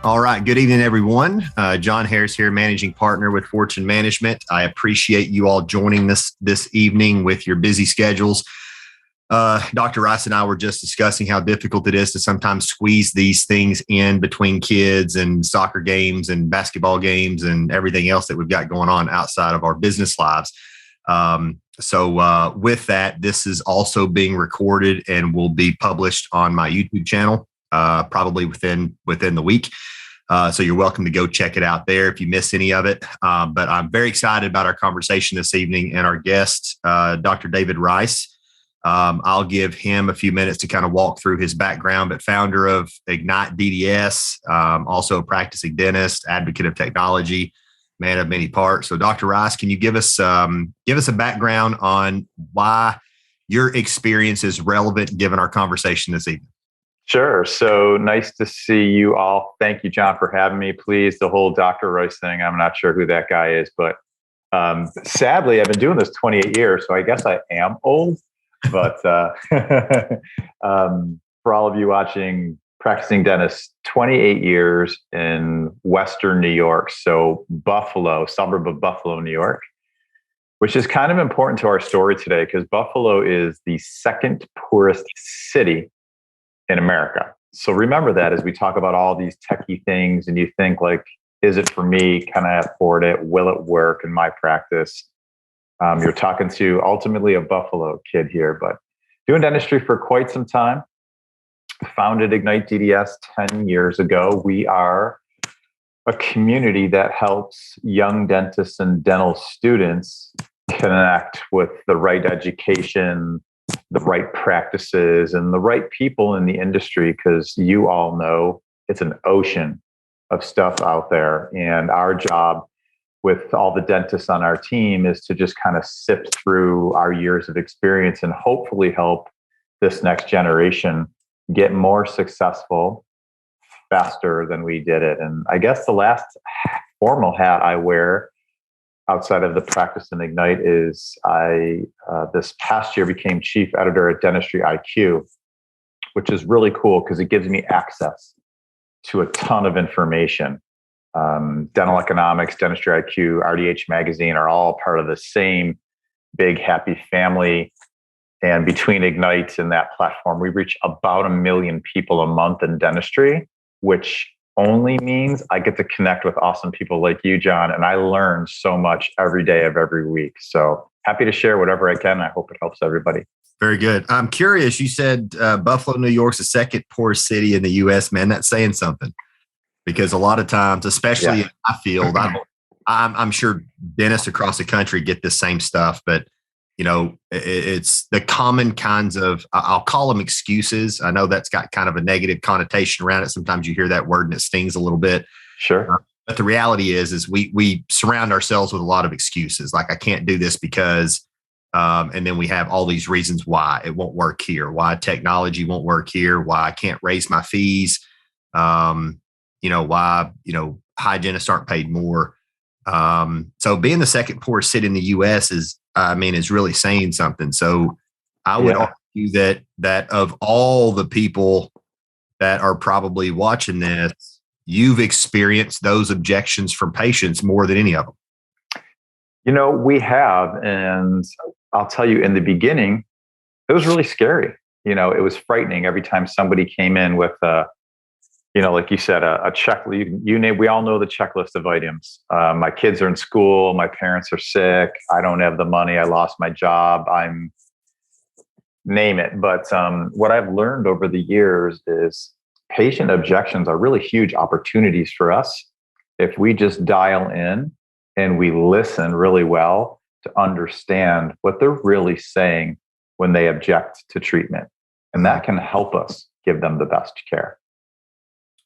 All right. Good evening, everyone. Jon Harris here, managing partner with Fortune Management. I appreciate you all joining this evening with your busy schedules. Dr. Rice and I were just discussing how difficult it is to sometimes squeeze these things in between kids and soccer games and basketball games and everything else that we've got going on outside of our business lives. So with that, this is also being recorded and will be published on my YouTube channel, probably within the week. So you're welcome to go check it out there if you miss any of it. But I'm very excited about our conversation this evening and our guest, Dr. David Rice. I'll give him a few minutes to kind of walk through his background, but founder of igniteDDS, also a practicing dentist, advocate of technology, man of many parts. So Dr. Rice, can you give us a background on why your experience is relevant given our conversation this evening? Sure. So nice to see you all. Thank you, John, for having me. Please, the whole Dr. Rice thing, I'm not sure who that guy is, but sadly, I've been doing this 28 years, so I guess I am old. But for all of you watching, practicing dentist, 28 years in Western New York, so Buffalo, suburb of Buffalo, New York, which is kind of important to our story today because Buffalo is the second poorest city in America. So remember that as we talk about all these techie things and you think like, is it for me? Can I afford it? Will it work in my practice? You're talking to ultimately a Buffalo kid here, but doing dentistry for quite some time. Founded igniteDDS 10 years ago. We are a community that helps young dentists and dental students connect with the right education, the right practices, and the right people in the industry, because you all know it's an ocean of stuff out there. And our job with all the dentists on our team is to just kind of sift through our years of experience and hopefully help this next generation get more successful faster than we did it. And I guess the last formal hat I wear outside of the practice in Ignite is I this past year became chief editor at Dentistry IQ, which is really cool because it gives me access to a ton of information. Dental Economics, Dentistry IQ, RDH Magazine are all part of the same big happy family. And between Ignite and that platform, we reach about 1 million people a month in dentistry, which only means I get to connect with awesome people like you, John, and I learn so much every day of every week. So happy to share whatever I can. I hope it helps everybody. Very good. I'm curious. You said Buffalo, New York's the second poorest city in the U.S. Man, that's saying something. Because a lot of times, especially in my field, I'm sure dentists across the country get the same stuff, but you know, it's the common kinds of, I'll call them excuses. I know that's got kind of a negative connotation around it. Sometimes you hear that word and it stings a little bit. Sure. But the reality is we surround ourselves with a lot of excuses. Like I can't do this because, and then we have all these reasons why it won't work here, why technology won't work here, why I can't raise my fees. Why, hygienists aren't paid more. So being the second poorest city in the U.S. is really saying something. So I would argue that of all the people that are probably watching this, you've experienced those objections from patients more than any of them. We have, and I'll tell you, in the beginning, it was really scary. It was frightening every time somebody came in with like you said, a checklist. You name. We all know the checklist of items. My kids are in school. My parents are sick. I don't have the money. I lost my job. Name it. But what I've learned over the years is patient objections are really huge opportunities for us if we just dial in and we listen really well to understand what they're really saying when they object to treatment, and that can help us give them the best care.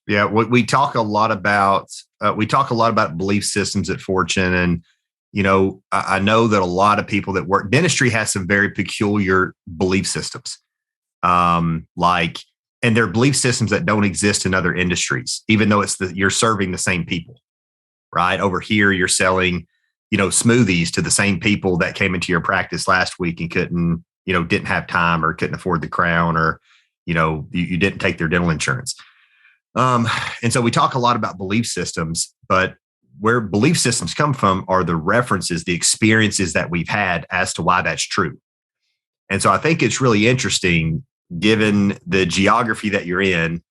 Yeah, we talk a lot about belief systems at Fortune, and I know that a lot of people that work dentistry has some very peculiar belief systems, and they're belief systems that don't exist in other industries, even though you're serving the same people, right? Over here, you're selling smoothies to the same people that came into your practice last week and didn't have time or couldn't afford the crown, or you didn't take their dental insurance. Um, and so we talk a lot about belief systems, but where belief systems come from are the references, the experiences that we've had as to why that's true. And so I think it's really interesting, given the geography that you're in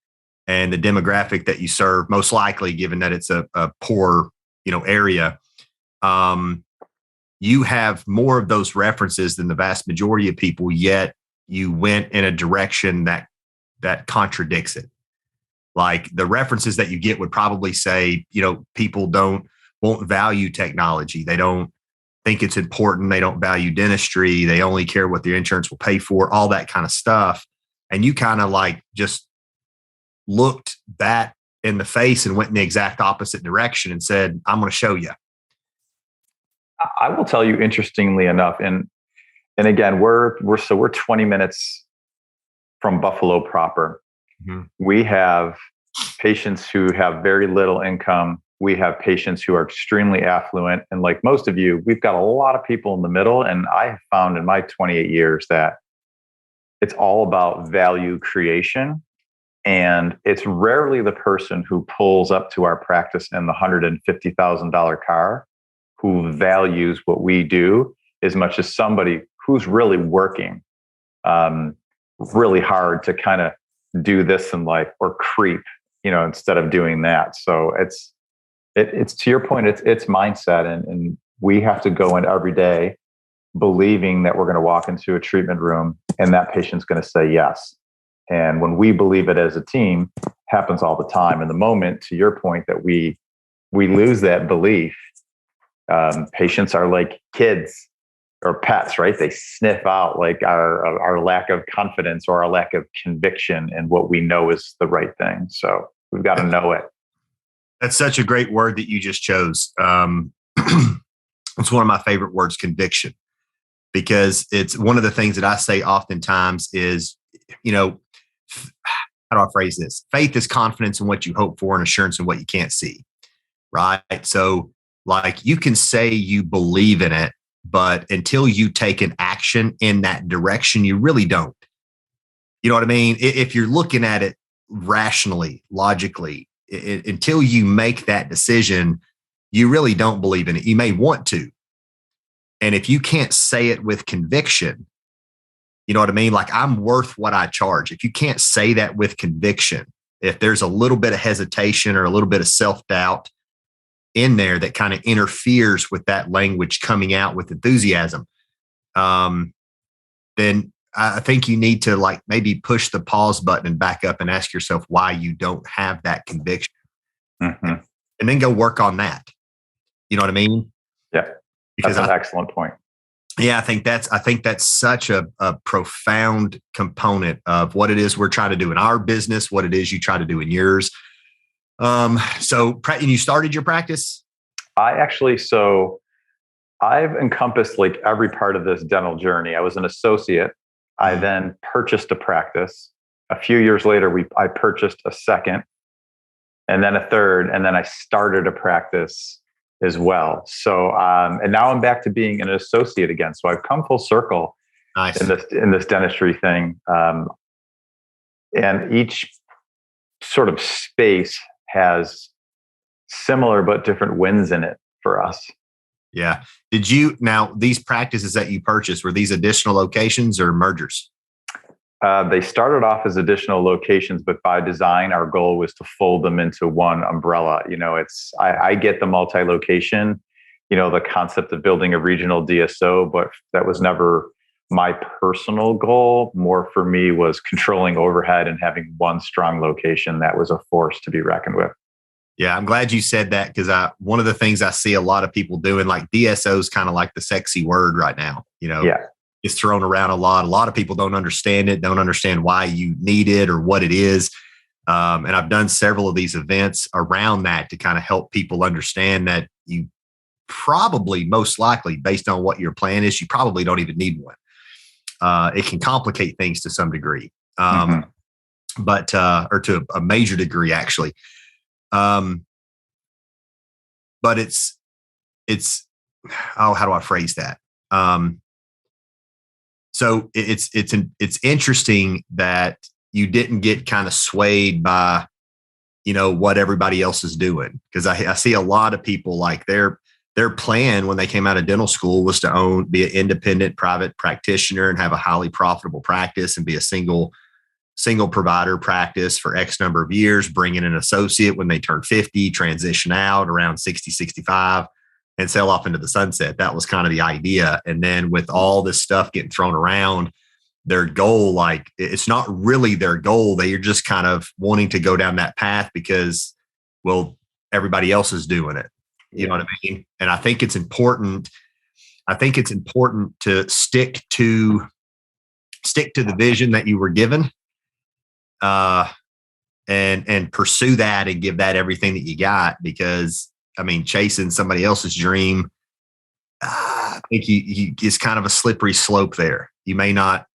and the demographic that you serve, most likely, given that it's a poor, area. You have more of those references than the vast majority of people, yet you went in a direction that contradicts it. Like the references that you get would probably say, people won't value technology. They don't think it's important. They don't value dentistry. They only care what their insurance will pay for, all that kind of stuff. And you kind of like just looked that in the face and went in the exact opposite direction and said, I'm going to show you. I will tell you, interestingly enough, and again, we're 20 minutes from Buffalo proper. Mm-hmm. We have patients who have very little income. We have patients who are extremely affluent. And like most of you, we've got a lot of people in the middle. And I have found in my 28 years that it's all about value creation. And it's rarely the person who pulls up to our practice in the $150,000 car who values what we do as much as somebody who's really working really hard to kind of do this in life or creep, instead of doing that. So it's to your point, it's mindset. And we have to go in every day believing that we're going to walk into a treatment room and that patient's going to say yes. And when we believe it as a team, happens all the time. And the moment, to your point, that we lose that belief, patients are like kids or pets, right? They sniff out like our lack of confidence or our lack of conviction in what we know is the right thing. So we've got to know it. That's such a great word that you just chose. It's one of my favorite words, conviction, because it's one of the things that I say oftentimes is, how do I phrase this? Faith is confidence in what you hope for and assurance in what you can't see. Right. So like you can say you believe in it, but until you take an action in that direction, you really don't. You know what I mean? If you're looking at it rationally, logically, until you make that decision, you really don't believe in it. You may want to. And if you can't say it with conviction, you know what I mean? Like I'm worth what I charge. If you can't say that with conviction, if there's a little bit of hesitation or a little bit of self-doubt in there that kind of interferes with that language coming out with enthusiasm, then I think you need to like maybe push the pause button and back up and ask yourself why you don't have that conviction. Mm-hmm. And then go work on that. You know what I mean? Yeah. Because that's an excellent point. Yeah, I think that's such a profound component of what it is we're trying to do in our business, what it is you try to do in yours. And you started your practice? I've encompassed like every part of this dental journey. I was an associate. I then purchased a practice. A few years later, I purchased a second and then a third, and then I started a practice as well. So, and now I'm back to being an associate again. So I've come full circle. Nice. in this dentistry thing. And each sort of space has similar but different wins in it for us. Yeah. Now these practices that you purchased, were these additional locations or mergers? They started off as additional locations, but by design, our goal was to fold them into one umbrella. I get the multi-location, the concept of building a regional DSO, but that was never my personal goal. More for me was controlling overhead and having one strong location that was a force to be reckoned with. Yeah, I'm glad you said that, because one of the things I see a lot of people doing, like DSO is kind of like the sexy word right now. Yeah. It's thrown around a lot. A lot of people don't understand it, don't understand why you need it or what it is. And I've done several of these events around that to kind of help people understand that you probably, most likely, based on what your plan is, you probably don't even need one. It can complicate things to some degree, but or to a major degree, actually. But it's how do I phrase that? So it's interesting that you didn't get kind of swayed by what everybody else is doing. Because I see a lot of people like their plan when they came out of dental school was to be an independent private practitioner and have a highly profitable practice and be a single provider practice for X number of years, bring in an associate when they turn 50, transition out around 60, 65, and sail off into the sunset. That was kind of the idea. And then with all this stuff getting thrown around, their goal, like it's not really their goal. They are just kind of wanting to go down that path because, well, everybody else is doing it. You know what I mean? And I think it's important. I think it's important to stick to the vision that you were given, and pursue that and give that everything that you got. Because I mean, chasing somebody else's dream, I think it's kind of a slippery slope there. You may not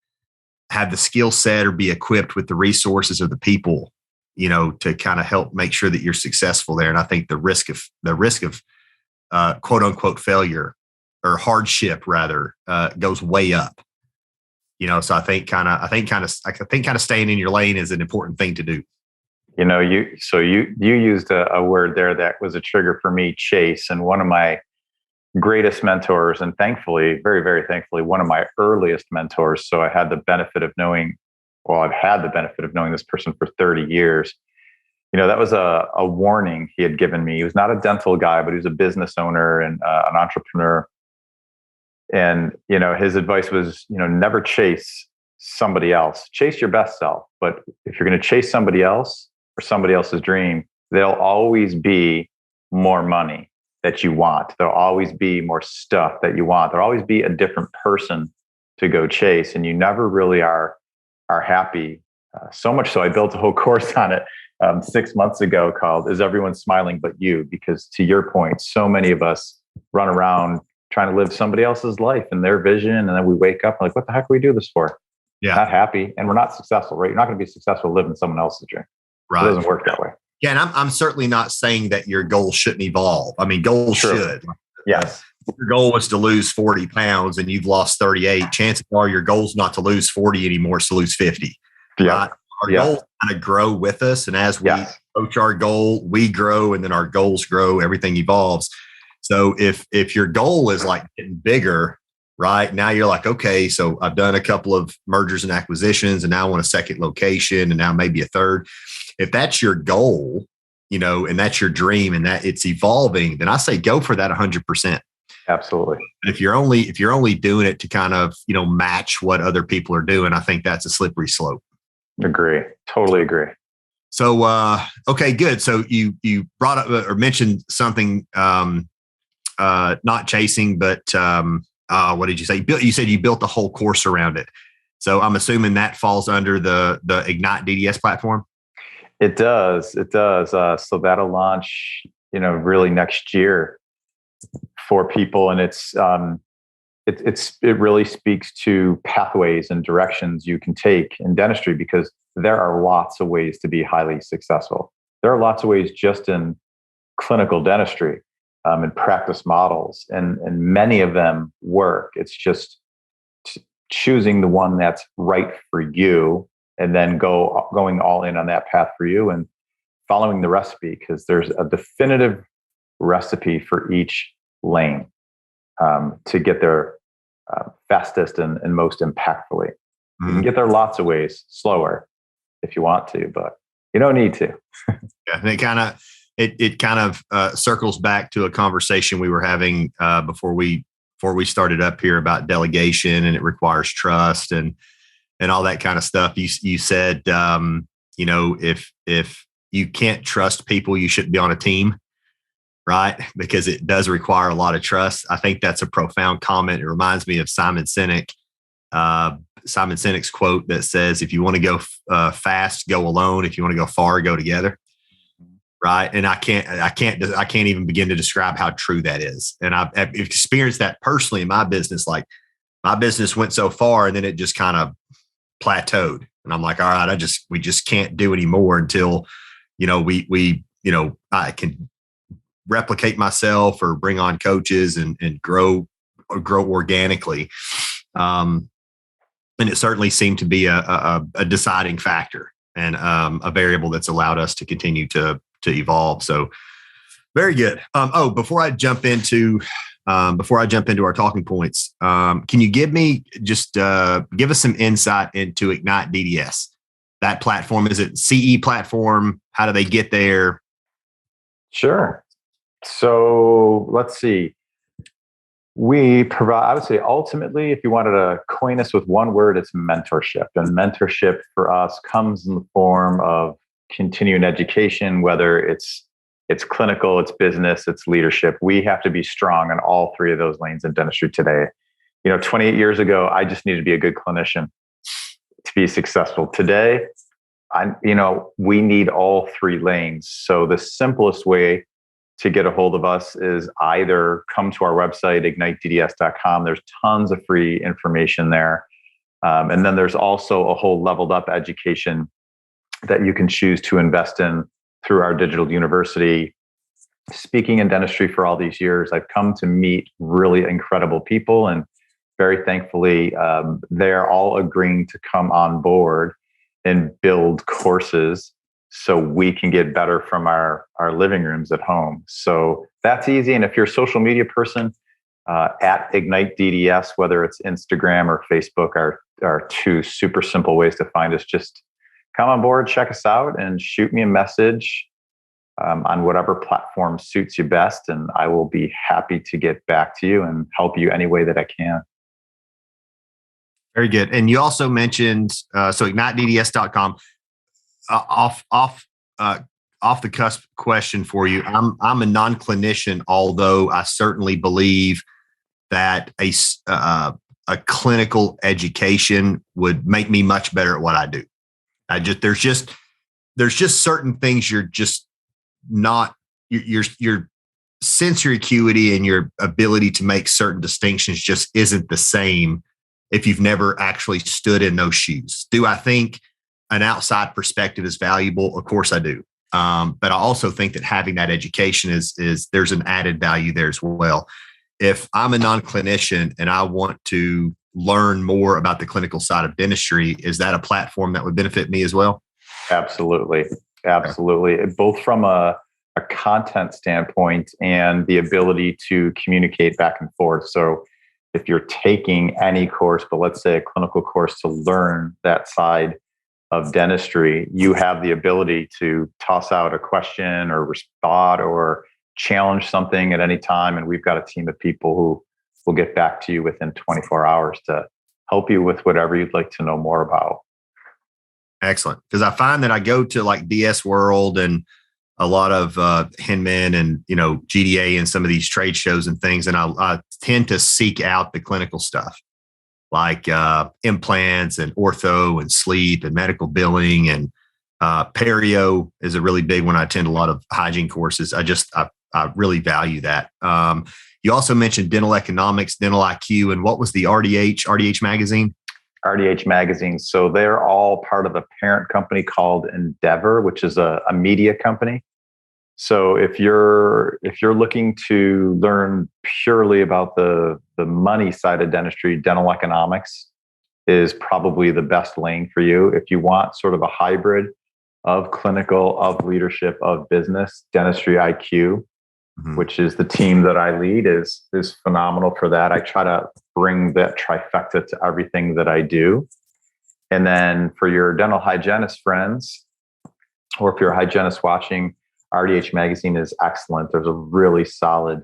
have the skill set or be equipped with the resources or the people, to kind of help make sure that you're successful there. And I think the risk of quote unquote failure or hardship rather, goes way up. So I think kind of staying in your lane is an important thing to do. You used a word there that was a trigger for me, chase. And one of my greatest mentors, and thankfully, very, very thankfully, one of my earliest mentors. So I've had the benefit of knowing this person for 30 years. That was a warning he had given me. He was not a dental guy, but he was a business owner and an entrepreneur. And, his advice was, never chase somebody else. Chase your best self. But if you're going to chase somebody else or somebody else's dream, there'll always be more money that you want. There'll always be more stuff that you want. There'll always be a different person to go chase. And you never really are happy. So much so I built a whole course on it 6 months ago called "Is Everyone Smiling But You?" Because to your point, so many of us run around trying to live somebody else's life and their vision. And then we wake up like, what the heck do we do this for? Yeah. Not happy. And we're not successful, right? You're not going to be successful living someone else's dream. Right. It doesn't work that way. Yeah. And I'm certainly not saying that your goals shouldn't evolve. I mean, goals should. Yes. If your goal was to lose 40 pounds and you've lost 38, chances are your goal's not to lose 40 anymore, it's to lose 50. Yeah. Right? Our goals kind of grow with us. And as we approach our goal, we grow, and then our goals grow, everything evolves. So if your goal is like getting bigger, right now you're like, okay, so I've done a couple of mergers and acquisitions and now I want a second location and now maybe a third. If that's your goal, and that's your dream and that it's evolving, then I say go for that 100%. Absolutely. But if you're only doing it to kind of, match what other people are doing, I think that's a slippery slope. Agree. Totally agree. So, okay, good. So you brought up or mentioned something, not chasing, but what did you say? You said you built the whole course around it. So I'm assuming that falls under the igniteDDS platform. It does. So that'll launch, really next year for people. And it really speaks to pathways and directions you can take in dentistry, because there are lots of ways to be highly successful. There are lots of ways just in clinical dentistry, and practice models, and many of them work. It's just choosing the one that's right for you, and then going all in on that path for you and following the recipe, because there's a definitive recipe for each lane to get there fastest and most impactfully. You can get there lots of ways, slower if you want to, but you don't need to. Yeah, and it kind of circles back to a conversation we were having before we started up here about delegation, and it requires trust and all that kind of stuff. You said, if you can't trust people, you shouldn't be on a team, right? Because it does require a lot of trust. I think that's a profound comment. It reminds me of Simon Sinek's quote that says, if you want to go fast, go alone. If you want to go far, go together. Right. And I can't even begin to describe how true that is. And I've experienced that personally in my business. Like my business went so far and then it just kind of plateaued. And I'm like, all right, we just can't do anymore until, I can replicate myself or bring on coaches and grow organically. And it certainly seemed to be a deciding factor. and a variable that's allowed us to continue to evolve. So very good. Before I jump into our talking points, can you give us some insight into igniteDDS? That platform, is it CE platform? How do they get there? Sure. So let's see. We provide, I would say, ultimately, if you wanted to coin us with one word, it's mentorship. And mentorship for us comes in the form of continuing education, whether it's clinical, it's business, it's leadership. We have to be strong in all three of those lanes in dentistry today. 28 years ago, I just needed to be a good clinician to be successful. Today, we need all three lanes. So the simplest way to get a hold of us is either come to our website, igniteDDS.com. There's tons of free information there. And then there's also a whole leveled up education that you can choose to invest in through our digital university. Speaking in dentistry for all these years, I've come to meet really incredible people, and very thankfully, they're all agreeing to come on board and build courses so we can get better from our living rooms at home. So that's easy. And if you're a social media person, at igniteDDS, whether it's Instagram or Facebook, are two super simple ways to find us. Just come on board, check us out, and shoot me a message on whatever platform suits you best. And I will be happy to get back to you and help you any way that I can. Very good. And you also mentioned, so igniteDDS.com. Off the cusp question for you. I'm a non-clinician, although I certainly believe that a clinical education would make me much better at what I do. There's just certain things you're just not, your sensory acuity and your ability to make certain distinctions just isn't the same if you've never actually stood in those shoes. Do I think an outside perspective is valuable? Of course I do. But I also think that having that education is there's an added value there as well. If I'm a non-clinician and I want to learn more about the clinical side of dentistry, is that a platform that would benefit me as well? Absolutely. Absolutely. Both from a content standpoint and the ability to communicate back and forth. So if you're taking any course, but let's say a clinical course, to learn that side of dentistry, you have the ability to toss out a question or thought or challenge something at any time. And we've got a team of people who will get back to you within 24 hours to help you with whatever you'd like to know more about. Excellent. Because I find that I go to like DS World and a lot of Hinman and, GDA and some of these trade shows and things. And I tend to seek out the clinical stuff like implants and ortho and sleep and medical billing, and perio is a really big one. I attend a lot of hygiene courses. I really value that. You also mentioned dental economics, dental IQ, and what was the RDH magazine? RDH magazine. So they're all part of a parent company called Endeavor, which is a media company. So if you're looking to learn purely about the money side of dentistry, dental economics is probably the best lane for you. If you want sort of a hybrid of clinical, of leadership, of business, Dentistry IQ, which is the team that I lead, is phenomenal for that. I try to bring that trifecta to everything that I do. And then for your dental hygienist friends, or if you're a hygienist watching, RDH Magazine is excellent. There's a really solid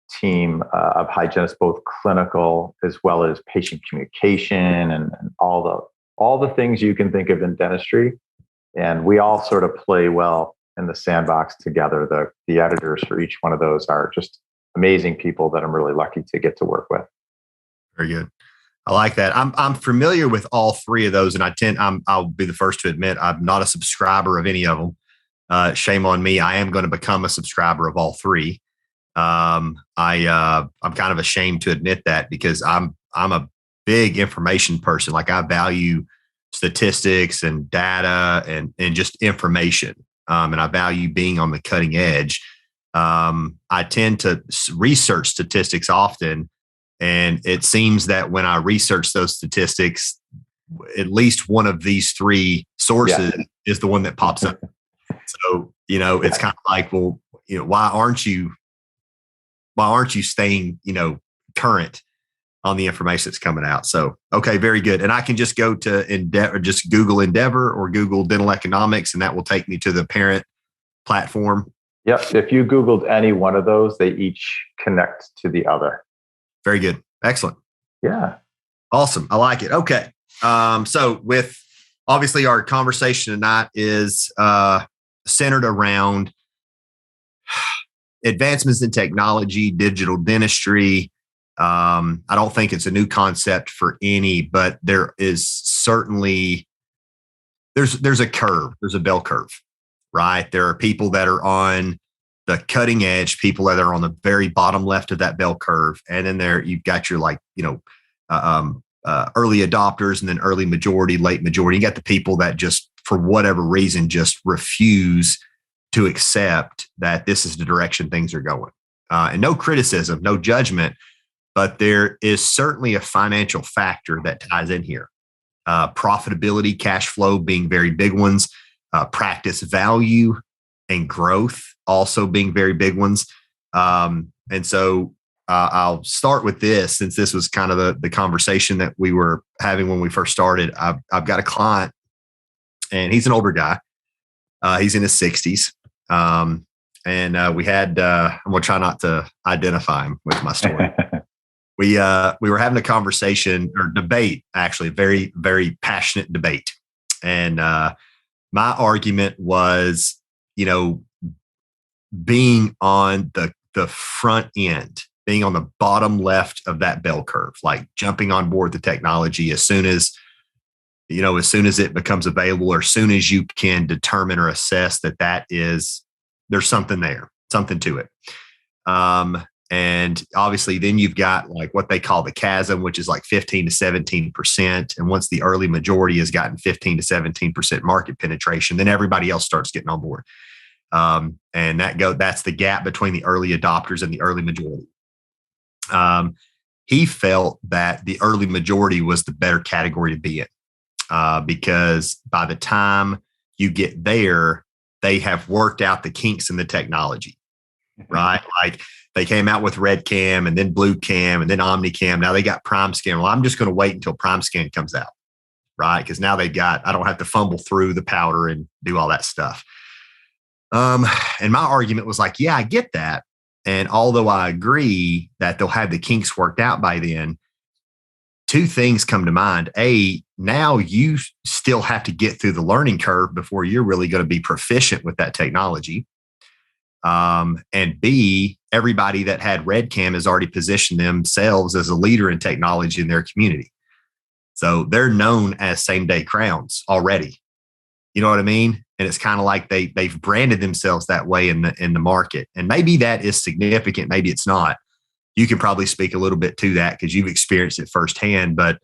team of hygienists, both clinical as well as patient communication and all the things you can think of in dentistry. And we all sort of play well in the sandbox together. The editors for each one of those are just amazing people that I'm really lucky to get to work with. Very good. I like that. I'm familiar with all three of those, and I'll be the first to admit I'm not a subscriber of any of them. Shame on me. I am going to become a subscriber of all three. I'm kind of ashamed to admit that, because I'm a big information person. Like, I value statistics and data and just information. And I value being on the cutting edge. I tend to research statistics often. And it seems that when I research those statistics, at least one of these three sources is the one that pops up. So, it's kind of like, well, why aren't you staying, current on the information that's coming out? So, okay, very good. And I can just go to Endeavor, just Google Endeavor or Google dental economics, and that will take me to the parent platform. Yep. If you Googled any one of those, they each connect to the other. Very good. Excellent. Yeah. Awesome. I like it. Okay. So with obviously our conversation tonight is centered around advancements in technology, digital dentistry. I don't think it's a new concept for any, but there is certainly, there's a curve, there's a bell curve, right? There are people that are on the cutting edge, people that are on the very bottom left of that bell curve. And then you've got your early adopters and then early majority, late majority. You got the people that just, for whatever reason, just refuse to accept that this is the direction things are going. And no criticism, no judgment, but there is certainly a financial factor that ties in here. Profitability, cash flow being very big ones, practice value and growth also being very big ones. And so I'll start with this, since this was kind of the conversation that we were having when we first started. I've got a client, and he's an older guy. He's in his 60s. And we had, I'm going to try not to identify him with my story. We were having a conversation or debate, actually, very, very passionate debate. And my argument was, being on the front end, being on the bottom left of that bell curve, like jumping on board the technology as soon as it becomes available, or as soon as you can determine or assess that there's something there, something to it. And obviously then you've got like what they call the chasm, which is like 15 to 17%. And once the early majority has gotten 15 to 17% market penetration, then everybody else starts getting on board. And that's the gap between the early adopters and the early majority. He felt that the early majority was the better category to be in, because by the time you get there, they have worked out the kinks in the technology, right? Like they came out with Red Cam and then Blue Cam and then Omni Cam. Now they got Prime Scan. Well, I'm just going to wait until Prime Scan comes out, right? Because now I don't have to fumble through the powder and do all that stuff. And my argument was like, yeah, I get that. And although I agree that they'll have the kinks worked out by then, two things come to mind. A, now you still have to get through the learning curve before you're really going to be proficient with that technology. And B, everybody that had Red Cam has already positioned themselves as a leader in technology in their community. So they're known as same day crowns already. You know what I mean? And it's kind of like they've branded themselves that way in the market. And maybe that is significant. Maybe it's not. You can probably speak a little bit to that because you've experienced it firsthand. But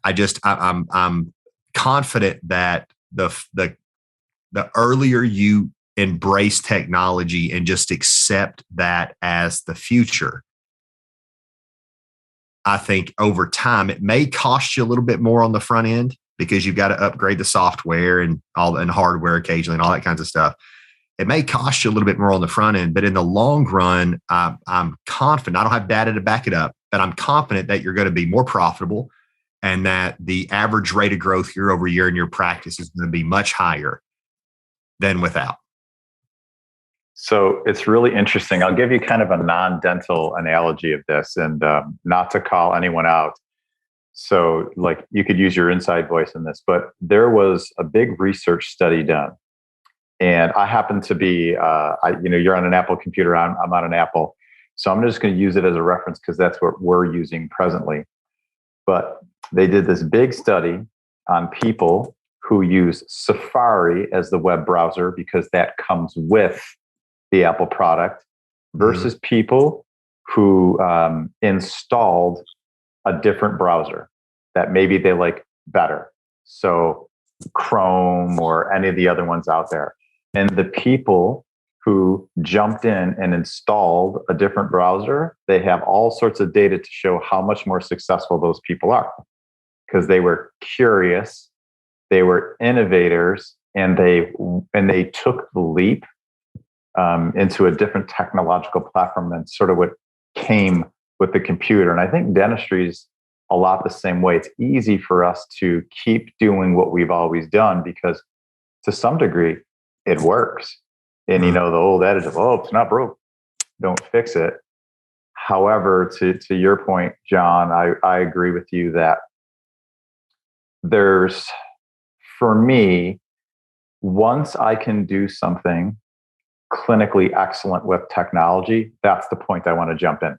I'm confident that the earlier you embrace technology and just accept that as the future, I think over time it may cost you a little bit more on the front end, because you've got to upgrade the software and hardware occasionally and all that kinds of stuff. It may cost you a little bit more on the front end, but in the long run, I'm confident. I don't have data to back it up, but I'm confident that you're going to be more profitable and that the average rate of growth year over year in your practice is going to be much higher than without. So it's really interesting. I'll give you kind of a non-dental analogy of this, and not to call anyone out. So like you could use your inside voice in this, but there was a big research study done. And I happen to be, you're on an Apple computer, I'm on an Apple. So I'm just going to use it as a reference because that's what we're using presently. But they did this big study on people who use Safari as the web browser because that comes with the Apple product versus people who installed a different browser that maybe they like better. So Chrome or any of the other ones out there. And the people who jumped in and installed a different browser, they have all sorts of data to show how much more successful those people are because they were curious They were innovators, and they took the leap into a different technological platform than sort of what came with the computer. And I think dentistry is a lot the same way. It's easy for us to keep doing what we've always done because to some degree it works. And the old adage of, oh, it's not broke, don't fix it. However, to your point, John, I agree with you that for me, once I can do something clinically excellent with technology, that's the point I want to jump in.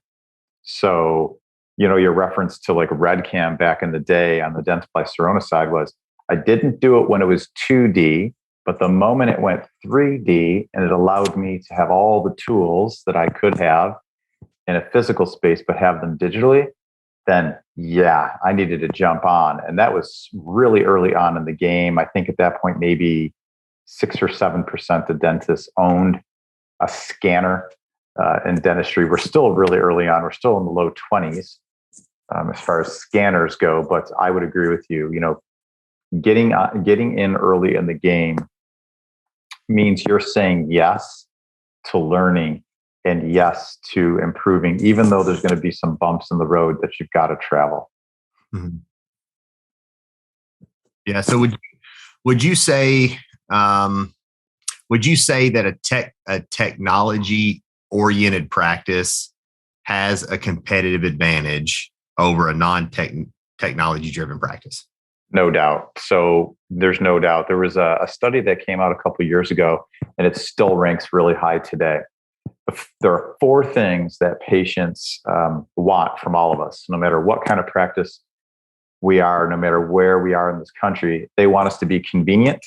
So, your reference to like RedCam back in the day on the Dentsply Sirona side was, I didn't do it when it was 2D, but the moment it went 3D and it allowed me to have all the tools that I could have in a physical space, but have them digitally, then yeah, I needed to jump on. And that was really early on in the game. I think at that point, maybe 6 or 7% of dentists owned a scanner in dentistry. We're still really early on. We're still in the low 20s as far as scanners go. But I would agree with you. Getting in early in the game means you're saying yes to learning and yes to improving, even though there's going to be some bumps in the road that you've got to travel. Mm-hmm. Yeah. So would you say that a technology oriented practice has a competitive advantage over a non-technology driven practice? No doubt. So there's no doubt. There was a study that came out a couple of years ago, and it still ranks really high today. There are 4 things that patients want from all of us, no matter what kind of practice we are, no matter where we are in this country. They want us to be convenient.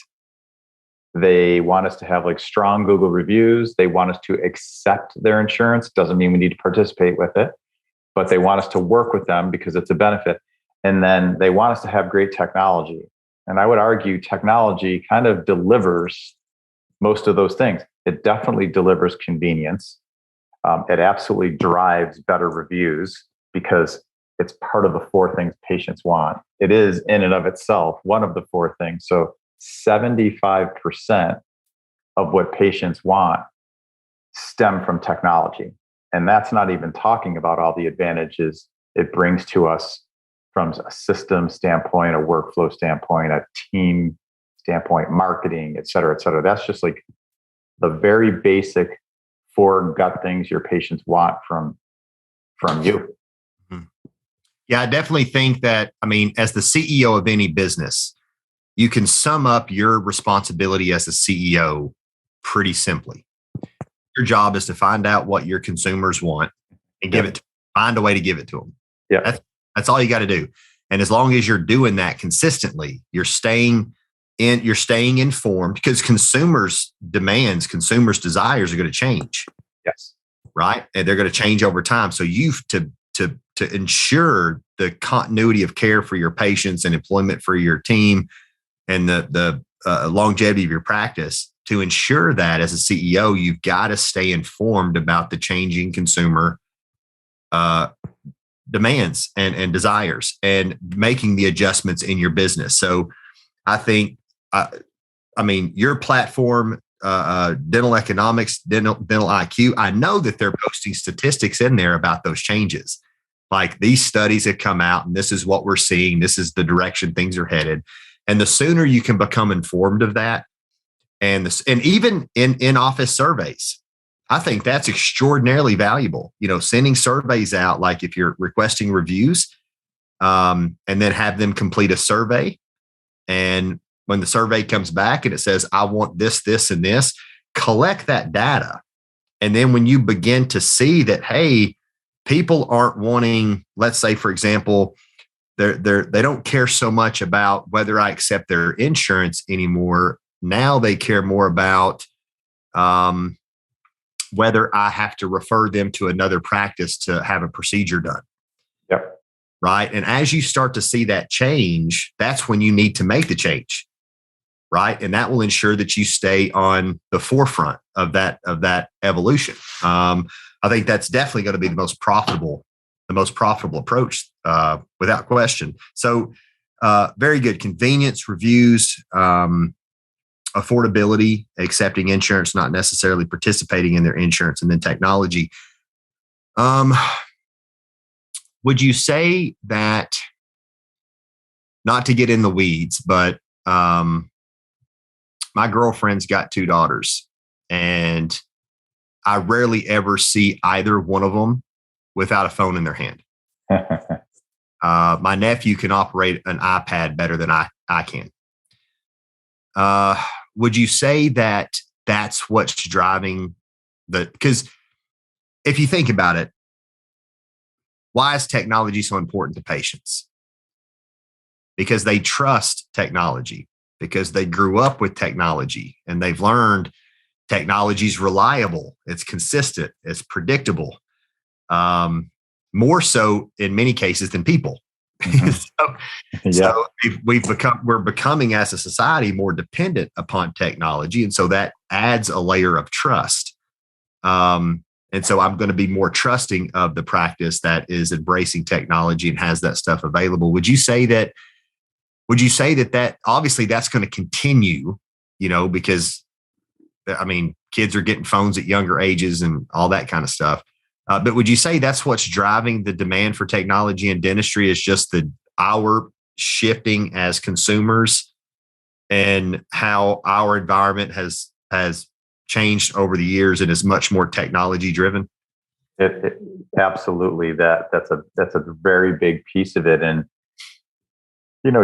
They want us to have like strong Google reviews. They want us to accept their insurance. Doesn't mean we need to participate with it, but they want us to work with them because it's a benefit. And then they want us to have great technology. And I would argue technology kind of delivers most of those things. It definitely delivers convenience. It absolutely drives better reviews because it's part of the 4 things patients want. It is in and of itself one of the 4 things. So 75% of what patients want stem from technology. And that's not even talking about all the advantages it brings to us from a system standpoint, a workflow standpoint, a team standpoint, marketing, et cetera, et cetera. That's just like the very basic 4 gut things your patients want from you. Mm-hmm. Yeah, I definitely think that, as the CEO of any business, you can sum up your responsibility as a CEO pretty simply. Your job is to find out what your consumers want and find a way to give it to them. Yeah. That's all you got to do. And as long as you're doing that consistently, you're staying informed because consumers' demands, consumers' desires are going to change. Yes. Right. And they're going to change over time. So you've to ensure the continuity of care for your patients and employment for your team and the longevity of your practice. To ensure that as a CEO, you've got to stay informed about the changing consumer demands and desires and making the adjustments in your business. So I think, your platform, dental economics, dental IQ, I know that they're posting statistics in there about those changes. Like these studies have come out and this is what we're seeing. This is the direction things are headed. And the sooner you can become informed of that, and even in office surveys, I think that's extraordinarily valuable. Sending surveys out, like if you're requesting reviews, and then have them complete a survey. And when the survey comes back and it says, I want this, this, and this, collect that data. And then when you begin to see that, hey, people aren't wanting, let's say, for example, they don't care so much about whether I accept their insurance anymore. Now they care more about whether I have to refer them to another practice to have a procedure done. Yep. Right. And as you start to see that change, that's when you need to make the change. Right. And that will ensure that you stay on the forefront of that evolution. I think that's definitely going to be the most profitable approach, without question. So Very good. Convenience, reviews, affordability, accepting insurance, not necessarily participating in their insurance, and then technology. Would you say that, not to get in the weeds, but my girlfriend's got 2 daughters, and I rarely ever see either one of them without a phone in their hand. My nephew can operate an iPad better than I can. Would you say that that's what's driving because if you think about it, why is technology so important to patients? Because they trust technology, because they grew up with technology and they've learned technology's reliable, it's consistent, it's predictable. More so in many cases than people. Mm-hmm. So we're becoming as a society more dependent upon technology. And so that adds a layer of trust. And so I'm going to be more trusting of the practice that is embracing technology and has that stuff available. Would you say that obviously that's going to continue, because kids are getting phones at younger ages and all that kind of stuff. But would you say that's what's driving the demand for technology in dentistry, is just our shifting as consumers and how our environment has changed over the years and is much more technology driven? It absolutely. That's a very big piece of it. And,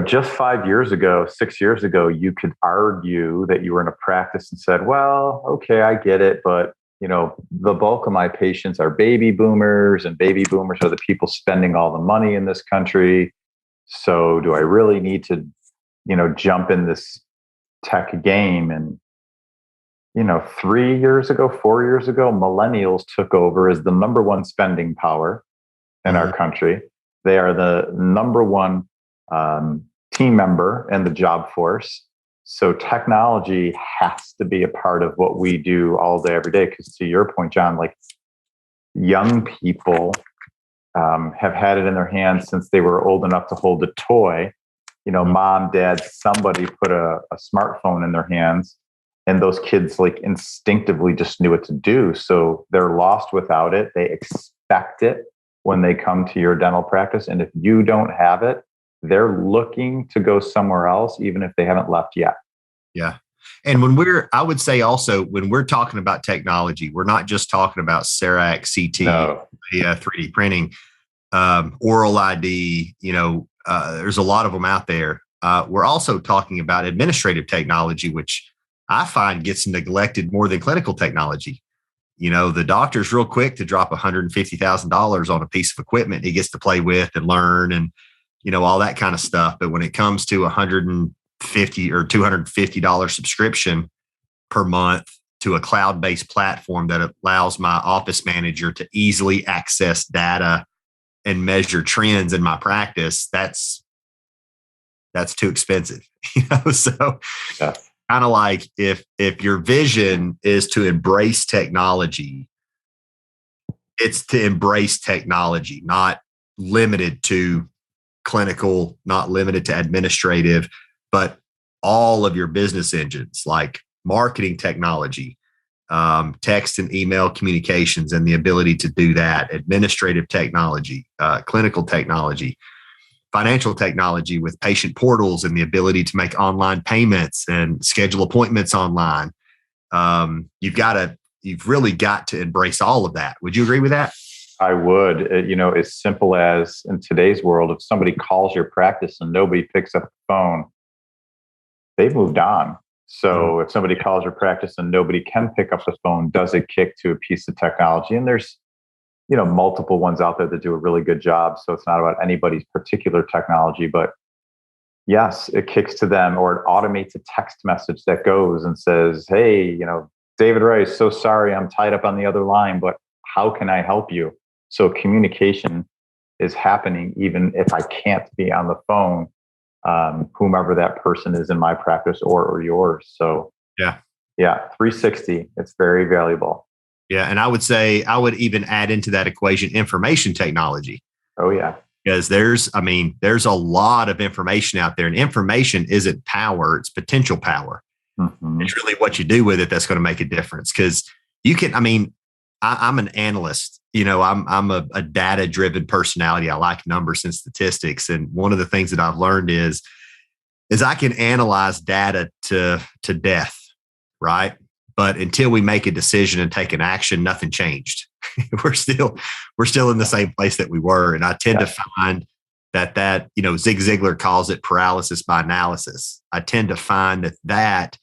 just 5 years ago, 6 years ago, you could argue that you were in a practice and said, well, okay, I get it. But the bulk of my patients are baby boomers, and baby boomers are the people spending all the money in this country. So do I really need to, jump in this tech game? And, 3 years ago, 4 years ago, millennials took over as the number one spending power in our country. They are the number one team member in the job force. So technology has to be a part of what we do all day, every day. Because to your point, John, like, young people have had it in their hands since they were old enough to hold a toy. Mom, dad, somebody put a smartphone in their hands, and those kids like instinctively just knew what to do. So they're lost without it. They expect it when they come to your dental practice. And if you don't have it, they're looking to go somewhere else, even if they haven't left yet. Yeah. And I would say also, when we're talking about technology, we're not just talking about CERAC, CT, no. 3D printing, oral ID, there's a lot of them out there. We're also talking about administrative technology, which I find gets neglected more than clinical technology. The doctor's real quick to drop $150,000 on a piece of equipment he gets to play with and learn and, all that kind of stuff. But when it comes to $150 or $250 subscription per month to a cloud-based platform that allows my office manager to easily access data and measure trends in my practice, that's too expensive. So yeah. Kind of like if your vision is to embrace technology, it's to embrace technology, not limited to clinical, not limited to administrative, but all of your business engines like marketing technology, text and email communications and the ability to do that, administrative technology, clinical technology, financial technology with patient portals and the ability to make online payments and schedule appointments online. You've really got to embrace all of that. Would you agree with that? I would. As simple as in today's world, if somebody calls your practice and nobody picks up the phone, they've moved on. So if somebody calls your practice and nobody can pick up the phone, does it kick to a piece of technology? And there's, multiple ones out there that do a really good job. So it's not about anybody's particular technology, but yes, it kicks to them, or it automates a text message that goes and says, hey, David Rice, so sorry, I'm tied up on the other line, but how can I help you? So communication is happening even if I can't be on the phone, whomever that person is in my practice or yours. So yeah, 360, it's very valuable. Yeah. And I would say, I would even add into that equation information technology. Oh, yeah. Because there's a lot of information out there, and information isn't power, it's potential power. Mm-hmm. It's really what you do with it that's going to make a difference. Because you can, I'm an analyst. I'm a data-driven personality. I like numbers and statistics. And one of the things that I've learned is I can analyze data to death, right? But until we make a decision and take an action, nothing changed. we're still in the same place that we were. And I tend to find that Zig Ziglar calls it paralysis by analysis. I tend to find that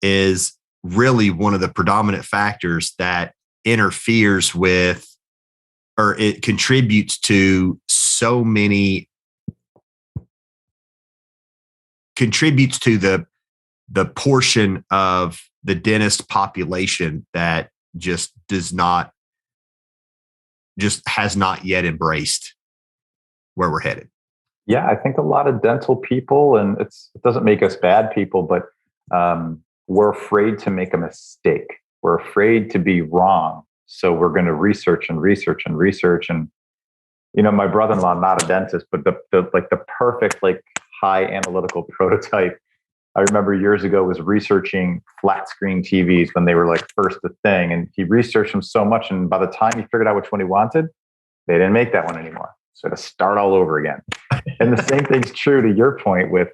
is really one of the predominant factors that interferes with, or it contributes to the portion of the dentist population that has not yet embraced where we're headed. Yeah, I think a lot of dental people, and it doesn't make us bad people, but we're afraid to make a mistake. We're afraid to be wrong. So we're going to research and research and research. And, my brother-in-law, not a dentist, but the perfect, high analytical prototype, I remember years ago, was researching flat screen TVs when they were first a thing. And he researched them so much. And by the time he figured out which one he wanted, they didn't make that one anymore. So to start all over again. And the same thing's true to your point with,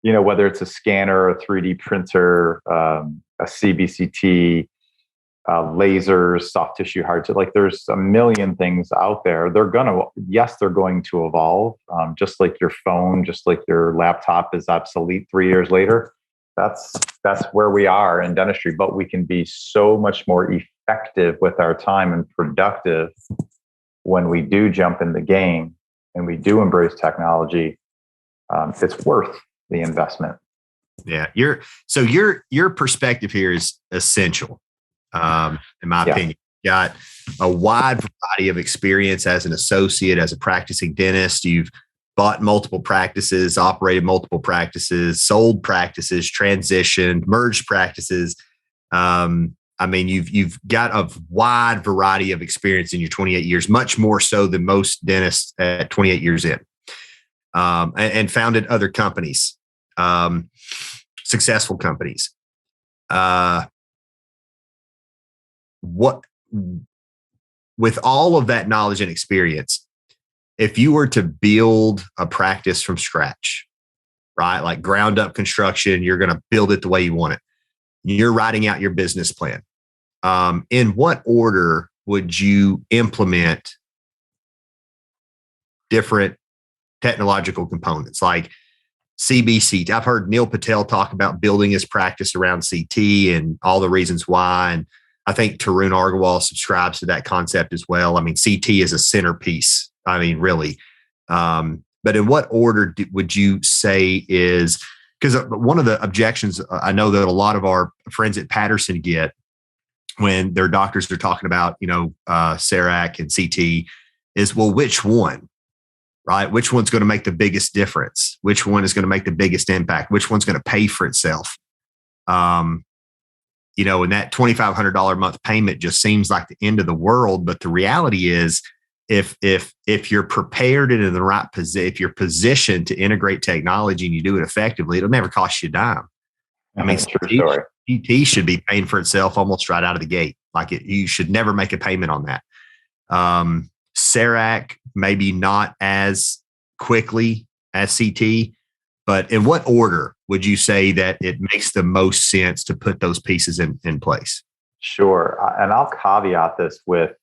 whether it's a scanner, a 3D printer, a CBCT, lasers, soft tissue, hard tissue. There's a million things out there. They're going to evolve. Just like your phone, just like your laptop is obsolete 3 years later. That's where we are in dentistry, but we can be so much more effective with our time and productive when we do jump in the game and we do embrace technology. It's worth the investment. Yeah. Your perspective here is essential. In my opinion, you got a wide variety of experience as an associate, as a practicing dentist. You've bought multiple practices, operated multiple practices, sold practices, transitioned, merged practices. You've got a wide variety of experience in your 28 years, much more so than most dentists at 28 years in, and founded other companies, successful companies. With all of that knowledge and experience, if you were to build a practice from scratch, right? Like ground up construction, you're going to build it the way you want it. You're writing out your business plan. In what order would you implement different technological components like CBCT? I've heard Neil Patel talk about building his practice around CT and all the reasons why. And I think Tarun Argawal subscribes to that concept as well. CT is a centerpiece. Really. But in what order would you say is, because one of the objections I know that a lot of our friends at Patterson get when their doctors are talking about, CEREC and CT is, well, which one, right? Which one's going to make the biggest difference? Which one is going to make the biggest impact? Which one's going to pay for itself? And that $2,500 a month payment just seems like the end of the world. But the reality is, if you're prepared and in the right position, if you're positioned to integrate technology and you do it effectively, it'll never cost you a dime. CT should be paying for itself almost right out of the gate. You should never make a payment on that. CEREC, maybe not as quickly as CT, but in what order would you say that it makes the most sense to put those pieces in place? Sure. And I'll caveat this with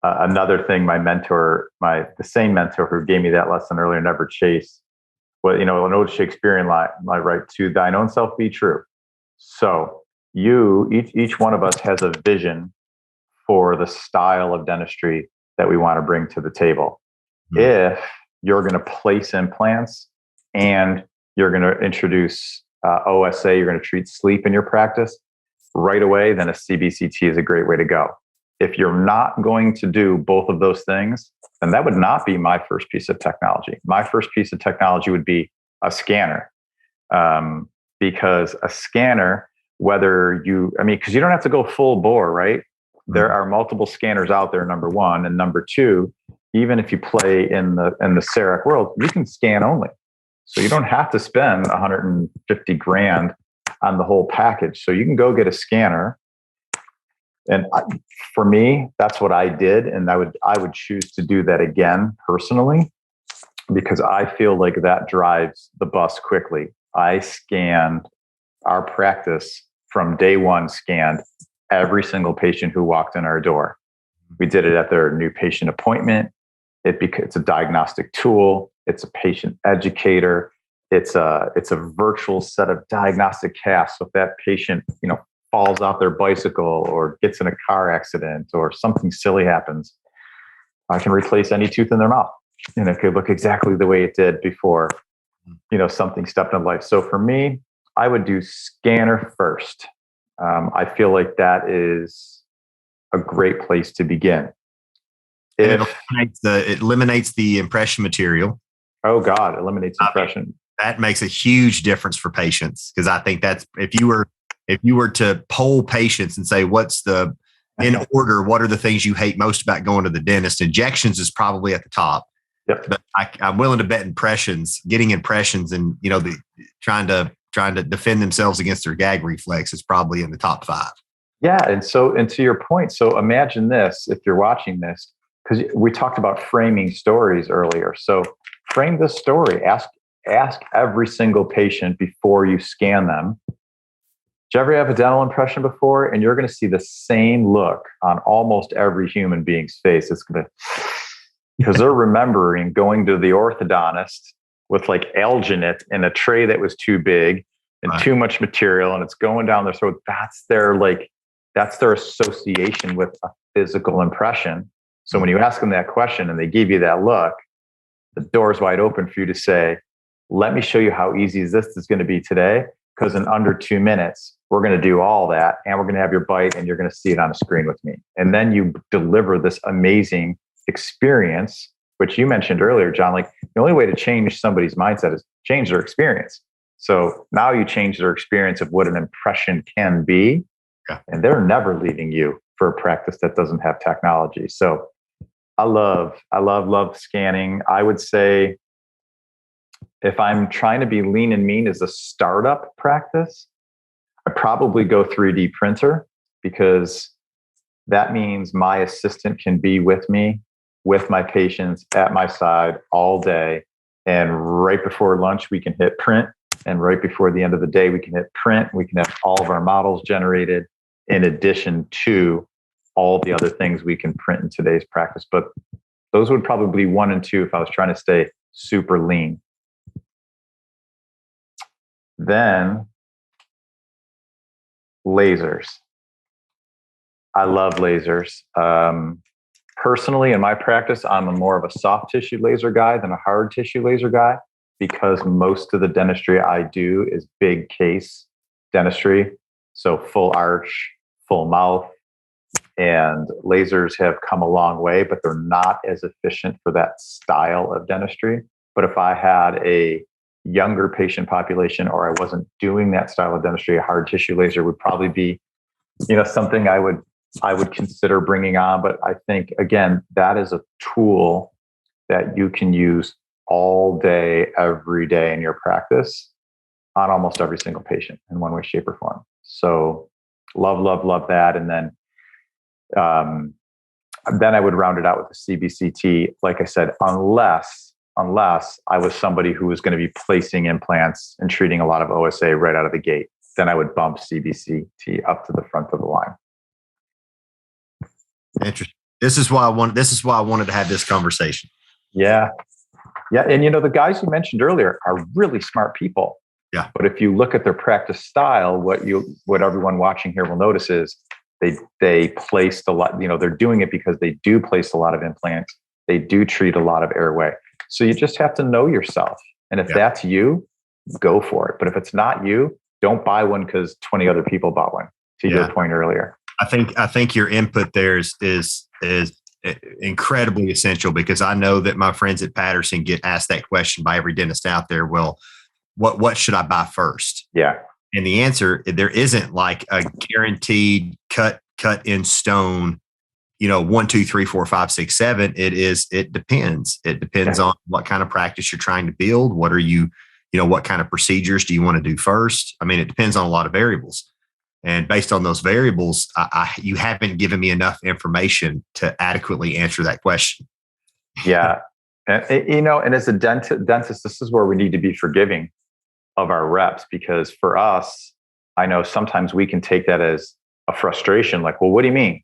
another thing. My mentor, the same mentor who gave me that lesson earlier, never chase. Well, an old Shakespearean line, right? To thine own self be true. So each one of us has a vision for the style of dentistry that we want to bring to the table. Mm-hmm. If you're going to place implants and you're going to introduce OSA, you're going to treat sleep in your practice right away, then a CBCT is a great way to go. If you're not going to do both of those things, then that would not be my first piece of technology. My first piece of technology would be a scanner. Because a scanner, because you don't have to go full bore, right? Mm-hmm. There are multiple scanners out there, number one. And number two, even if you play in the CEREC world, you can scan only. So you don't have to spend 150 grand on the whole package. So you can go get a scanner. And for me, that's what I did. And I would choose to do that again personally, because I feel like that drives the bus quickly. I scanned our practice from day one, scanned every single patient who walked in our door. We did it at their new patient appointment. It's a diagnostic tool. It's a patient educator. It's a virtual set of diagnostic casts. So if that patient, falls off their bicycle or gets in a car accident or something silly happens, I can replace any tooth in their mouth. And it could look exactly the way it did before, something stepped in life. So for me, I would do scanner first. I feel like that is a great place to begin. It eliminates the impression material. Oh God, eliminates impression. That makes a huge difference for patients, because I think that's, if you were to poll patients and say, in order, what are the things you hate most about going to the dentist? Injections is probably at the top. Yep. But I'm willing to bet getting impressions and, trying to defend themselves against their gag reflex is probably in the top 5. Yeah. And to your point, so imagine this, if you're watching this, because we talked about framing stories earlier. So frame this story, ask every single patient before you scan them. Did you ever have a dental impression before? And you're going to see the same look on almost every human being's face. It's going to, because they're remembering going to the orthodontist with like alginate in a tray that was too big and too much material, and it's going down their throat. That's their association with a physical impression. So when you ask them that question and they give you that look, the door's wide open for you to say, let me show you how easy this is going to be today. Because in under 2 minutes, we're going to do all that, and we're going to have your bite, and you're going to see it on a screen with me. And then you deliver this amazing experience, which you mentioned earlier, John. Like, the only way to change somebody's mindset is change their experience. So now you change their experience of what an impression can be, and they're never leaving you for a practice that doesn't have technology. So I love scanning. I would say, if I'm trying to be lean and mean as a startup practice, I probably go 3D printer, because that means my assistant can be with me, with my patients at my side all day. And right before lunch, we can hit print. And right before the end of the day, we can hit print. We can have all of our models generated, in addition to all the other things we can print in today's practice. But those would probably be 1 and 2 if I was trying to stay super lean. Then lasers. I love lasers. Personally, in my practice, I'm more of a soft tissue laser guy than a hard tissue laser guy, because most of the dentistry I do is big case dentistry. So full arch, full mouth, and lasers have come a long way, but they're not as efficient for that style of dentistry. But if I had a younger patient population, or I wasn't doing that style of dentistry, a hard tissue laser would probably be, something I would consider bringing on. But I think, again, that is a tool that you can use all day, every day in your practice on almost every single patient in one way, shape, or form. So love that. And then I would round it out with the CBCT. Like I said, unless I was somebody who was going to be placing implants and treating a lot of OSA right out of the gate, then I would bump CBCT up to the front of the line. Interesting. This is why I wanted to have this conversation. Yeah. And the guys you mentioned earlier are really smart people. Yeah. But if you look at their practice style, what everyone watching here will notice is they placed a lot. They're doing it because they do place a lot of implants. They do treat a lot of airway. So you just have to know yourself. And if that's you, go for it. But if it's not you, don't buy one because 20 other people bought one, to your point earlier. I think your input there is incredibly essential, because I know that my friends at Patterson get asked that question by every dentist out there. Well, what should I buy first? Yeah. And the answer, there isn't like a guaranteed cut in stone, 1, 2, 3, 4, 5, 6, 7. It depends. It depends on what kind of practice you're trying to build. What are you, what kind of procedures do you want to do first? I mean, it depends on a lot of variables. And based on those variables, you haven't given me enough information to adequately answer that question. Yeah. And, and as a dentist, this is where we need to be forgiving of our reps, because for us, I know sometimes we can take that as a frustration. Like, well, what do you mean?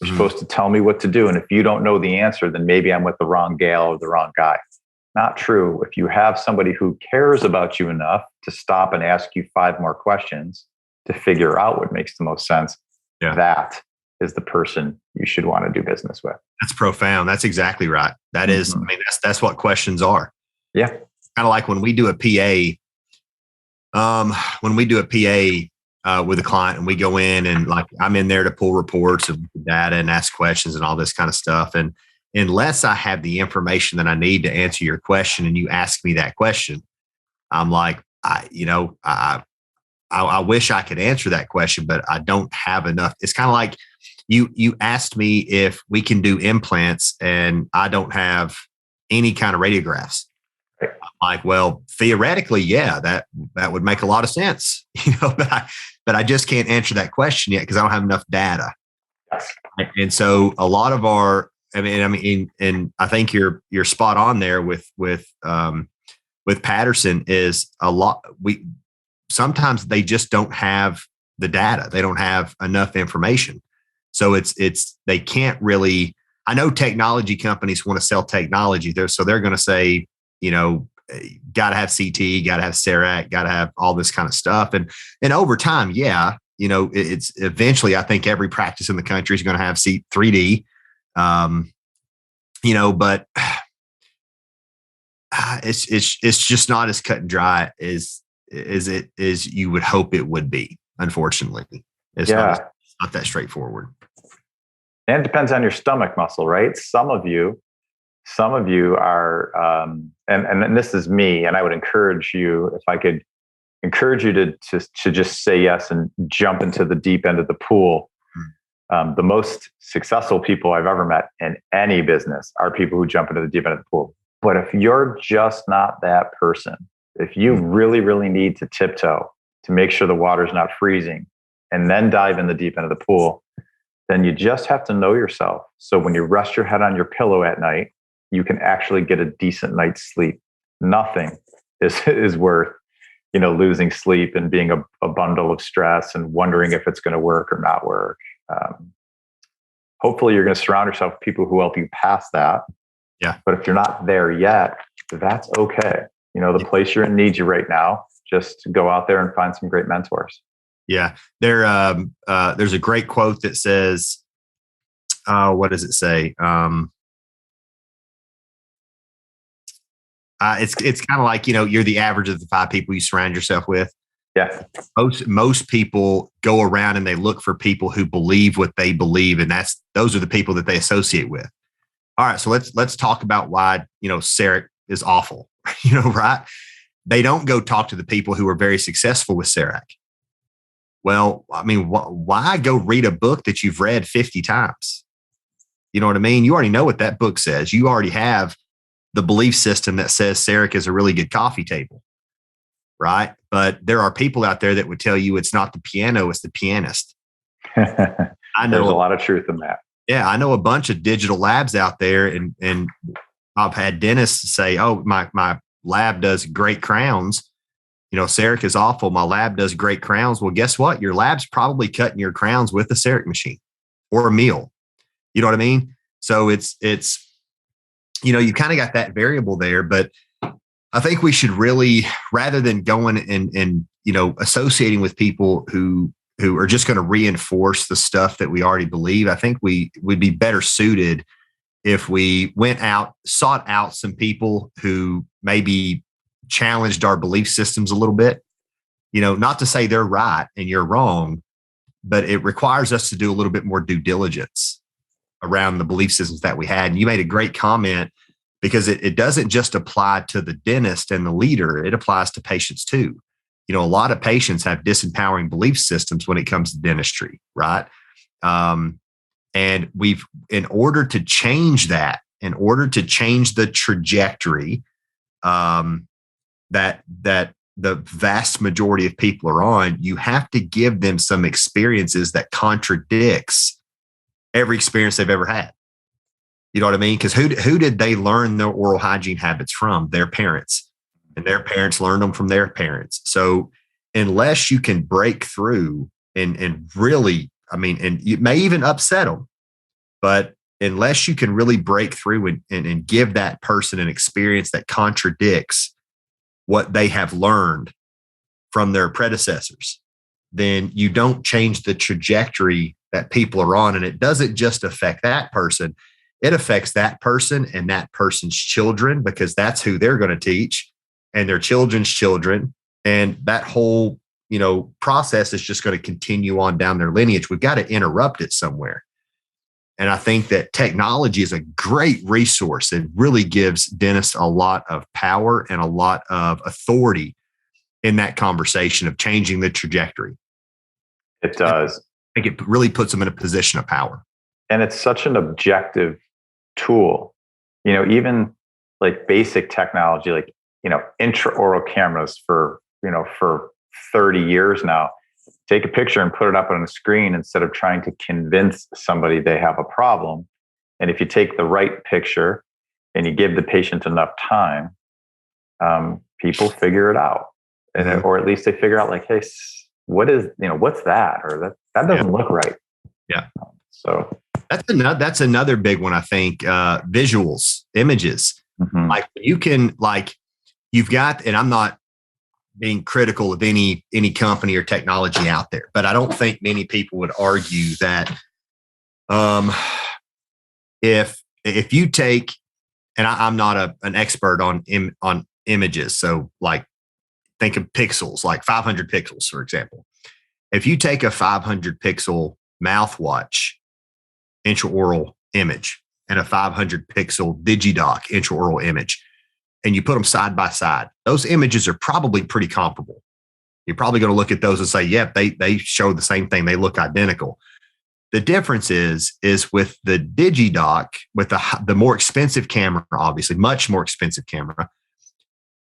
You're supposed to tell me what to do. And if you don't know the answer, then maybe I'm with the wrong gal or the wrong guy. Not true. If you have somebody who cares about you enough to stop and ask you 5 more questions to figure out what makes the most sense, that is the person you should want to do business with. That's profound. That's exactly right. That is, I mean, that's what questions are. Yeah. Kind of like when we do a PA, with a client and we go in and like, I'm in there to pull reports of data and ask questions and all this kind of stuff. And unless I have the information that I need to answer your question and you ask me that question, I'm like, I wish I could answer that question, but I don't have enough. It's kind of like you asked me if we can do implants and I don't have any kind of radiographs. I'm like, well, theoretically, yeah, that would make a lot of sense, but I just can't answer that question yet because I don't have enough data. Yes. And so a lot of our, and I think you're spot on there with Patterson is a lot. Sometimes they just don't have the data. They don't have enough information. So they can't really, I know technology companies want to sell technology there. So they're going to say, got to have CT, got to have CEREC, got to have all this kind of stuff. And over time, it's eventually, I think every practice in the country is going to have 3D, but it's just not as cut and dry as you would hope it would be. Unfortunately, it's not that straightforward. And it depends on your stomach muscle, right? Some of you are, and this is me, and I would encourage you, if I could encourage you to just say yes and jump into the deep end of the pool. The most successful people I've ever met in any business are people who jump into the deep end of the pool. But if you're just not that person, if you really, really need to tiptoe to make sure the water's not freezing and then dive in the deep end of the pool, then you just have to know yourself. So when you rest your head on your pillow at night, you can actually get a decent night's sleep. Nothing is worth, losing sleep and being a bundle of stress and wondering if it's going to work or not work. Hopefully you're going to surround yourself with people who help you pass that. Yeah. But if you're not there yet, that's okay. The place you're in needs you right now. Just go out there and find some great mentors. Yeah. There's a great quote that says, what does it say? It's kind of like, you're the average of the 5 people you surround yourself with. Yeah. Most people go around and they look for people who believe what they believe. And those are the people that they associate with. All right. So let's talk about why, CEREC is awful, right? They don't go talk to the people who are very successful with CEREC. Well, I mean, why go read a book that you've read 50 times? You know what I mean? You already know what that book says. You already have the belief system that says CEREC is a really good coffee table, right? But there are people out there that would tell you it's not the piano, it's the pianist. I know there's a lot of truth in that. Yeah, I know a bunch of digital labs out there, and I've had dentists say, "Oh, my lab does great crowns. CEREC is awful. My lab does great crowns." Well, guess what? Your lab's probably cutting your crowns with a CEREC machine or a meal. You know what I mean? So it's you kind of got that variable there, but I think we should really, rather than going and associating with people who are just going to reinforce the stuff that we already believe, I think we would be better suited if we went out, sought out some people who maybe challenged our belief systems a little bit. Not to say they're right and you're wrong, but it requires us to do a little bit more due diligence around the belief systems that we had. And you made a great comment, because it doesn't just apply to the dentist and the leader, it applies to patients too. A lot of patients have disempowering belief systems when it comes to dentistry, right? And in order to change that, in order to change the trajectory that the vast majority of people are on, you have to give them some experiences that contradicts every experience they've ever had. You know what I mean? Because who did they learn their oral hygiene habits from? Their parents. And their parents learned them from their parents. So unless you can break through and really, and you may even upset them, but unless you can really break through and give that person an experience that contradicts what they have learned from their predecessors, then you don't change the trajectory that people are on. And it doesn't just affect that person. It affects that person and that person's children, because that's who they're going to teach, and their children's children. And that whole, process is just going to continue on down their lineage. We've got to interrupt it somewhere. And I think that technology is a great resource. It really gives dentists a lot of power and a lot of authority in that conversation of changing the trajectory. It does. I think it really puts them in a position of power. And it's such an objective tool, even like basic technology, like, intraoral cameras for 30 years now. Take a picture and put it up on a screen instead of trying to convince somebody they have a problem. And if you take the right picture and you give the patient enough time, people figure it out. And, or at least they figure out, like, hey, what's that? Or that doesn't look right. Yeah. So that's another big one, I think. Visuals, images. Mm-hmm. Like you can, you've got, and I'm not being critical of any company or technology out there, but I don't think many people would argue that if you take, and I'm not an expert on images, so like think of pixels, like 500 pixels, for example. If you take a 500 pixel mouthwash intraoral image and a 500 pixel DigiDoc intraoral image, and you put them side by side, those images are probably pretty comparable. You're probably going to look at those and say, yep, they show the same thing. They look identical. The difference is with the DigiDoc, with the more expensive camera, obviously, much more expensive camera.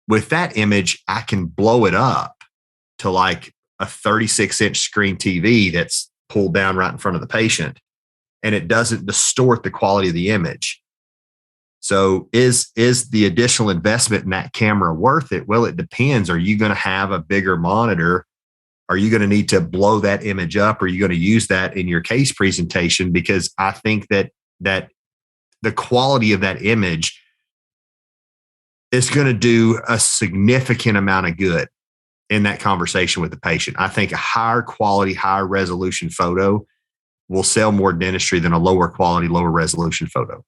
With that image, I can blow it up to like a 36-inch screen TV that's pulled down right in front of the patient, and it doesn't distort the quality of the image. So is the additional investment in that camera worth it? Well, it depends. Are you going to have a bigger monitor? Are you going to need to blow that image up? Are you going to use that in your case presentation? Because I think that the quality of that image is going to do a significant amount of good in that conversation with the patient. I think a higher quality, higher resolution photo will sell more dentistry than a lower quality, lower resolution photo.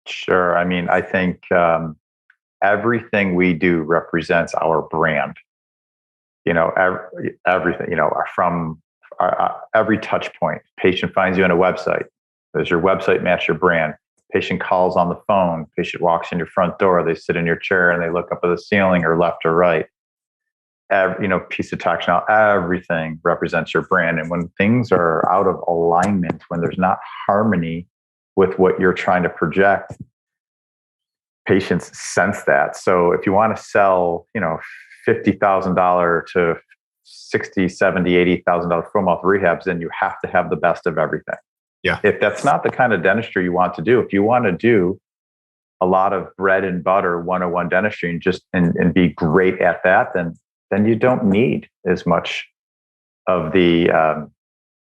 Sure. I think everything we do represents our brand. Everything, from every touch point. Patient finds you on a website. Does your website match your brand? Patient calls on the phone. Patient walks in your front door. They sit in your chair and they look up at the ceiling or left or right. Piece of textile, everything represents your brand. And when things are out of alignment, when there's not harmony with what you're trying to project, patients sense that. So if you want to sell, $50,000 to $60,000, $70,000, $80,000 full mouth rehabs, then you have to have the best of everything. Yeah. If that's not the kind of dentistry you want to do, if you want to do a lot of bread and butter 101 dentistry and be great at that, then you don't need as much of the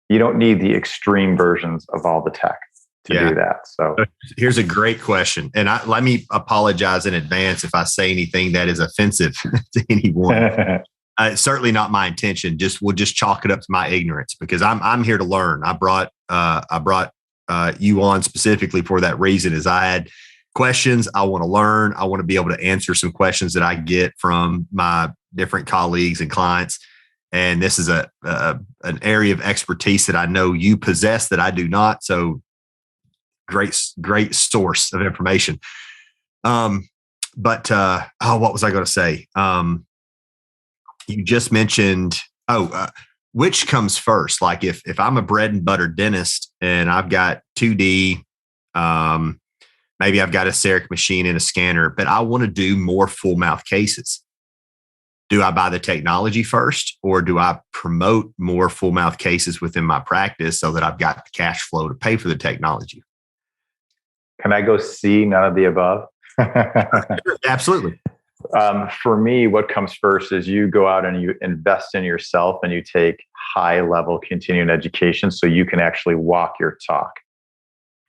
you don't need the extreme versions of all the tech to do that. So here's a great question. And let me apologize in advance if I say anything that is offensive to anyone. It's certainly not my intention. We'll just chalk it up to my ignorance, because I'm here to learn. I brought you on specifically for that reason. Is I had questions. I want to learn. I want to be able to answer some questions that I get from my different colleagues and clients. And this is an area of expertise that I know you possess that I do not. So great source of information. What was I going to say? You just mentioned, which comes first? Like if I'm a bread and butter dentist and I've got 2D, maybe I've got a CEREC machine and a scanner, but I want to do more full mouth cases. Do I buy the technology first, or do I promote more full mouth cases within my practice so that I've got the cash flow to pay for the technology? Can I go see none of the above? Absolutely. For me, what comes first is you go out and you invest in yourself and you take high level continuing education so you can actually walk your talk.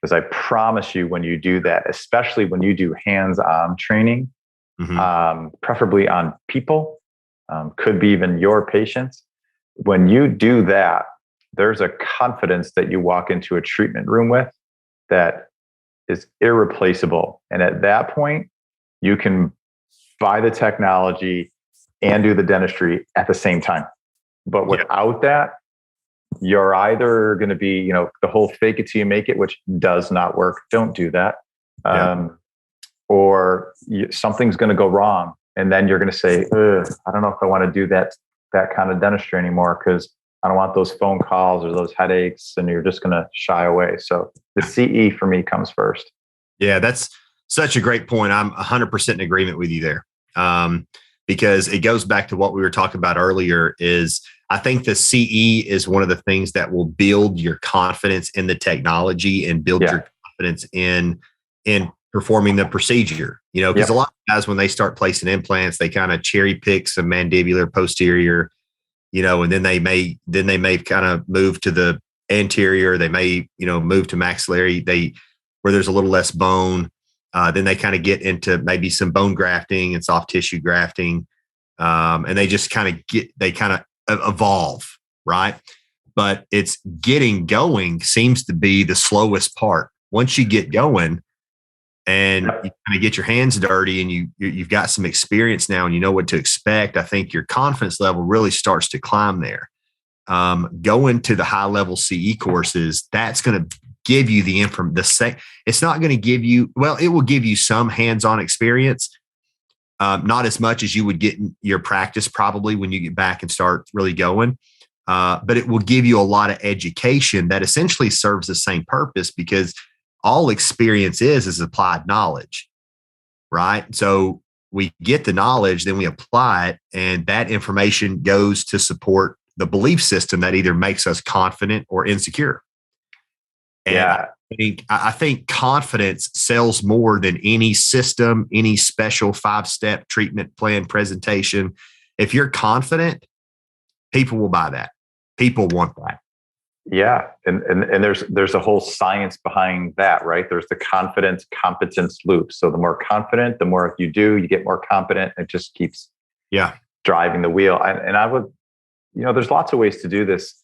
Because I promise you, when you do that, especially when you do hands-on training, preferably on people, could be even your patients. When you do that, there's a confidence that you walk into a treatment room with that is irreplaceable. And at that point, you can buy the technology and do the dentistry at the same time. But without that, you're either going to be, the whole fake it till you make it, which does not work. Don't do that. Or something's going to go wrong. And then you're going to say, I don't know if I want to do that kind of dentistry anymore because I don't want those phone calls or those headaches. And you're just going to shy away. So the CE for me comes first. Yeah, that's such a great point. I'm 100% in agreement with you there. Because it goes back to what we were talking about earlier is I think the CE is one of the things that will build your confidence in the technology and build your confidence in performing the procedure, because a lot of guys, when they start placing implants, they kind of cherry pick some mandibular posterior, and then they may kind of move to the anterior. They may, move to maxillary, where there's a little less bone. Then they kind of get into maybe some bone grafting and soft tissue grafting. And they just kind of evolve, right? But it's getting going seems to be the slowest part. Once you get going and you kind of get your hands dirty and you've got some experience now and you know what to expect, I think your confidence level really starts to climb there. Going to the high level CE courses, that's going to give you the information. It's not going to give you, it will give you some hands-on experience, not as much as you would get in your practice probably when you get back and start really going. But it will give you a lot of education that essentially serves the same purpose, because all experience is applied knowledge, right? So we get the knowledge, then we apply it, and that information goes to support the belief system that either makes us confident or insecure. And I think confidence sells more than any system, any special 5-step treatment plan presentation. If you're confident, people will buy that. People want that. Yeah. And there's a whole science behind that, right? There's the confidence competence loop. So the more confident, the more you do, you get more competent. It just keeps driving the wheel. And I would, there's lots of ways to do this,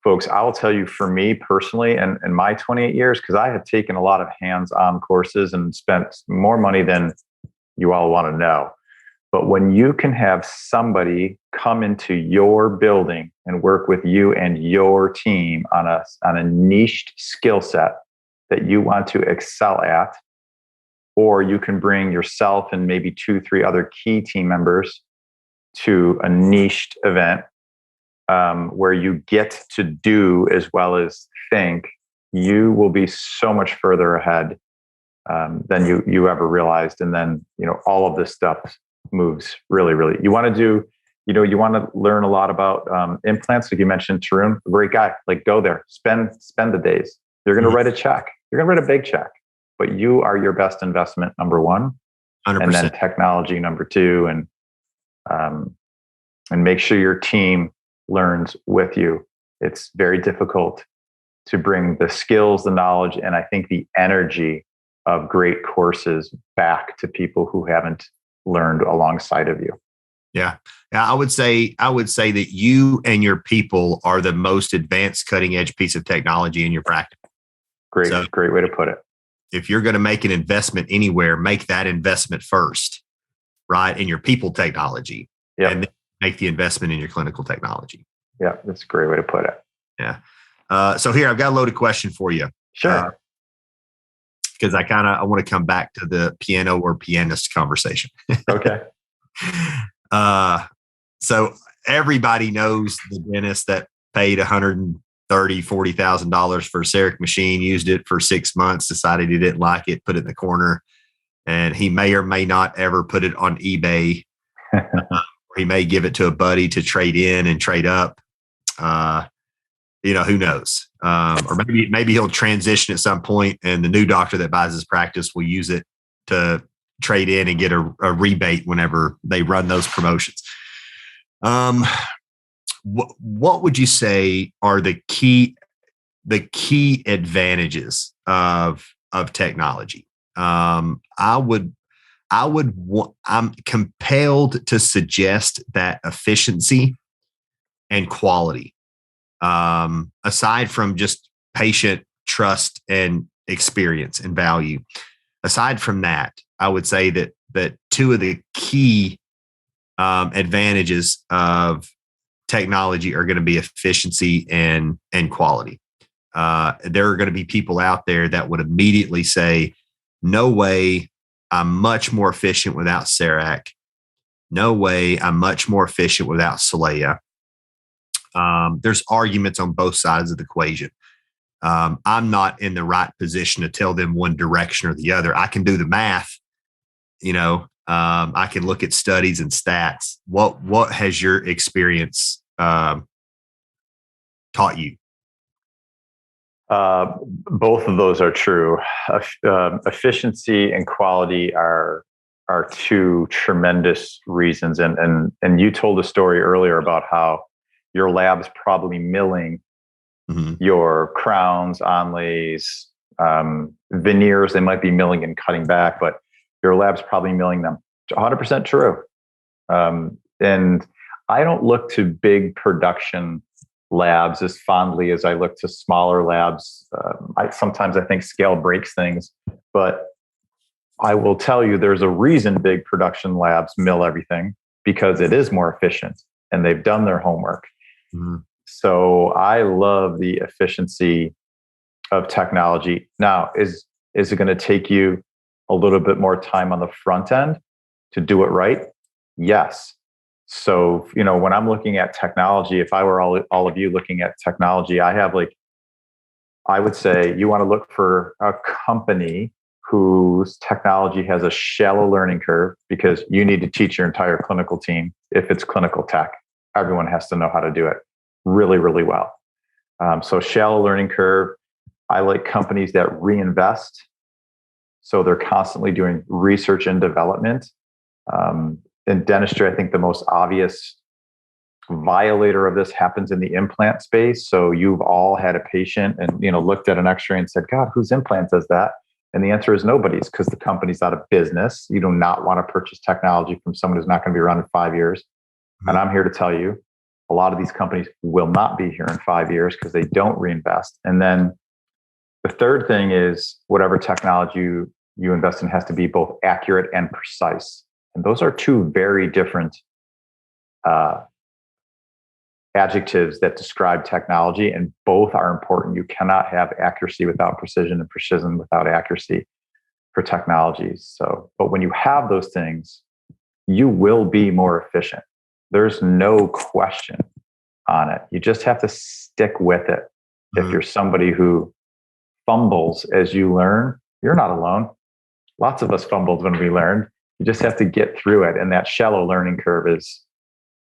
folks. I will tell you, for me personally, and my 28 years, because I have taken a lot of hands-on courses and spent more money than you all want to know. But when you can have somebody come into your building and work with you and your team on a niched skill set that you want to excel at, or you can bring yourself and maybe 2-3 other key team members to a niched event where you get to do as well as think, you will be so much further ahead than you ever realized. And then, all of this stuff moves really, really. You want to do, you want to learn a lot about implants. Like you mentioned, Tarun, a great guy. Like, go there, spend the days. You're going to write a check. You're going to write a big check, but you are your best investment, number one, 100%. And then technology, number two, and make sure your team learns with you. It's very difficult to bring the skills, the knowledge, and I think the energy of great courses back to people who haven't learned alongside of you. Yeah. I would say that you and your people are the most advanced cutting edge piece of technology in your practice. Great way to put it. If you're going to make an investment anywhere, make that investment first, right? In your people technology. Yeah. And then make the investment in your clinical technology. Yeah. That's a great way to put it. Yeah. So here, I've got a loaded question for you. Sure. Because I want to come back to the piano or pianist conversation. Okay. So everybody knows the dentist that paid $130,000-$40,000 for a CEREC machine, used it for 6 months, decided he didn't like it, put it in the corner, and he may or may not ever put it on eBay. He may give it to a buddy to trade in and trade up. Who knows? Or maybe he'll transition at some point, and the new doctor that buys his practice will use it to trade in and get a rebate whenever they run those promotions. What would you say are the key advantages of technology? I'm compelled to suggest that efficiency and quality, aside from just patient trust and experience and value. Aside from that, I would say that two of the key advantages of technology are going to be efficiency and quality. There are going to be people out there that would immediately say, no way, I'm much more efficient without CEREC. No way, I'm much more efficient without Celea. There's arguments on both sides of the equation. I'm not in the right position to tell them one direction or the other. I can do the math, I can look at studies and stats. What has your experience taught you? Both of those are true. Efficiency and quality are two tremendous reasons. And you told a story earlier about how your lab's probably milling your crowns, onlays, veneers. They might be milling and cutting back, but your lab's probably milling them. 100% true. And I don't look to big production labs as fondly as I look to smaller labs. Sometimes I think scale breaks things, but I will tell you there's a reason big production labs mill everything, because it is more efficient and they've done their homework. Mm-hmm. So I love the efficiency of technology. Now, is it going to take you a little bit more time on the front end to do it right? Yes. So, when I'm looking at technology, if I were all of you looking at technology, I would say you want to look for a company whose technology has a shallow learning curve, because you need to teach your entire clinical team. If it's clinical tech, everyone has to know how to do it really, really well. So shallow learning curve. I like companies that reinvest. So they're constantly doing research and development. In dentistry, I think the most obvious violator of this happens in the implant space. So you've all had a patient and looked at an X-ray and said, "God, whose implant does that?" And the answer is nobody's, because the company's out of business. You do not want to purchase technology from someone who's not going to be around in 5 years. Mm-hmm. And I'm here to tell you, a lot of these companies will not be here in 5 years because they don't reinvest. And then the third thing is, whatever technology you invest in has to be both accurate and precise. And those are two very different adjectives that describe technology, and both are important. You cannot have accuracy without precision and precision without accuracy for technologies. So, but when you have those things, you will be more efficient. There's no question on it. You just have to stick with it. Mm-hmm. If you're somebody who fumbles as you learn, you're not alone. Lots of us fumbled when we learned. You just have to get through it. And that shallow learning curve is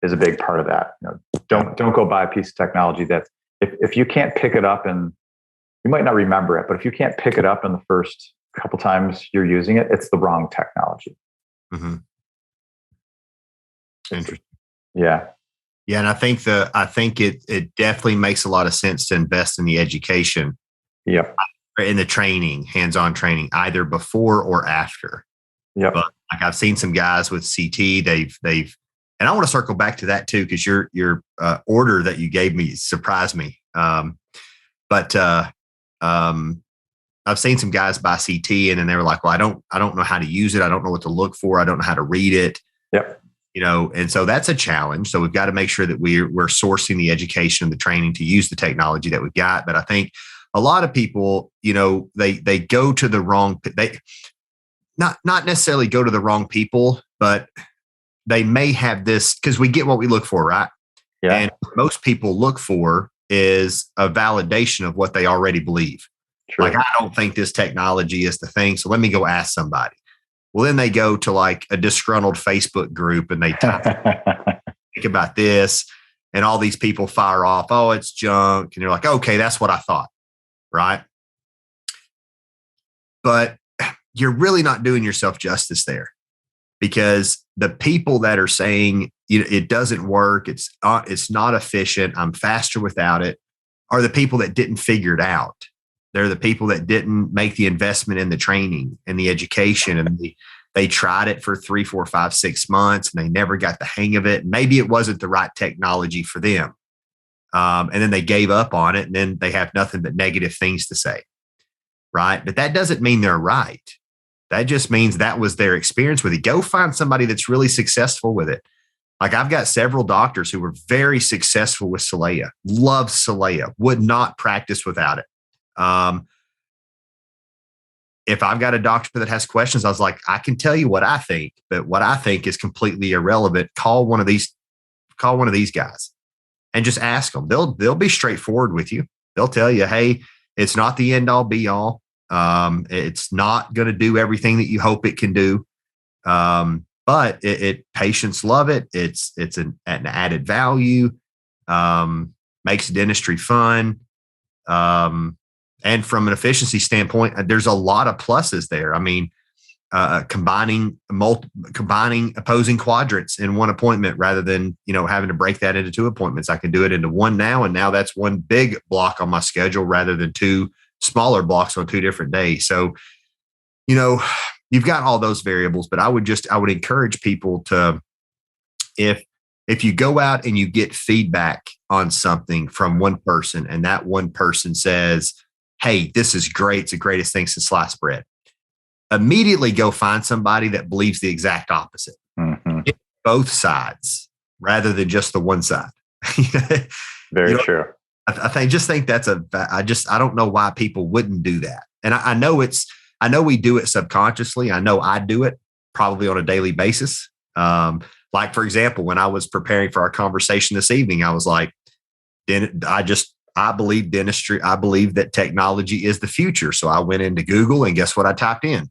a big part of that. Don't go buy a piece of technology that if you can't pick it up, and you might not remember it, but if you can't pick it up in the first couple times you're using it, it's the wrong technology. Mm-hmm. Interesting. Yeah. Yeah. And I think it definitely makes a lot of sense to invest in the education. Yep. In the training, hands-on training, either before or after. Yeah. But like I've seen some guys with CT, they've, and I want to circle back to that too, because your order that you gave me surprised me. But I've seen some guys buy CT, and then they were like, "Well, I don't know how to use it. I don't know what to look for. I don't know how to read it." Yep. And so that's a challenge. So we've got to make sure that we're sourcing the education and the training to use the technology that we've got. But I think a lot of people, they go to the wrong, they not necessarily go to the wrong people, but they may have this, because we get what we look for, right? Yeah. And what most people look for is a validation of what they already believe. True. Like, I don't think this technology is the thing, so let me go ask somebody. Well, then they go to like a disgruntled Facebook group and they think about this, and all these people fire off, oh, it's junk. And you're like, okay, that's what I thought. Right. But you're really not doing yourself justice there, because the people that are saying, it doesn't work, it's not efficient, I'm faster without it, are the people that didn't figure it out. They're the people that didn't make the investment in the training and the education, and they tried it for 3, 4, 5, 6 months and they never got the hang of it. Maybe it wasn't the right technology for them. And then they gave up on it, and then they have nothing but negative things to say. Right. But that doesn't mean they're right. That just means that was their experience with it. Go find somebody that's really successful with it. Like, I've got several doctors who were very successful with Celea, loved Celea, would not practice without it. If I've got a doctor that has questions, I was like, I can tell you what I think, but what I think is completely irrelevant. Call one of these guys and just ask them. They'll be straightforward with you. They'll tell you, hey, it's not the end all be all. It's not going to do everything that you hope it can do. But patients love it. It's an added value, makes dentistry fun. And from an efficiency standpoint, there's a lot of pluses there. I mean, combining opposing quadrants in one appointment rather than, having to break that into 2 appointments. I can do it into one now. And now that's one big block on my schedule rather than 2 smaller blocks on 2 different days. So, you've got all those variables, but I would encourage people to, if you go out and you get feedback on something from one person and that one person says, hey, this is great, it's the greatest thing since sliced bread, immediately go find somebody that believes the exact opposite. Mm-hmm. Both sides rather than just the one side. Very true. I think that's I don't know why people wouldn't do that. And I know we do it subconsciously. I know I do it probably on a daily basis. Like, for example, when I was preparing for our conversation this evening, I was like, I believe dentistry. I believe that technology is the future. So I went into Google and guess what I typed in?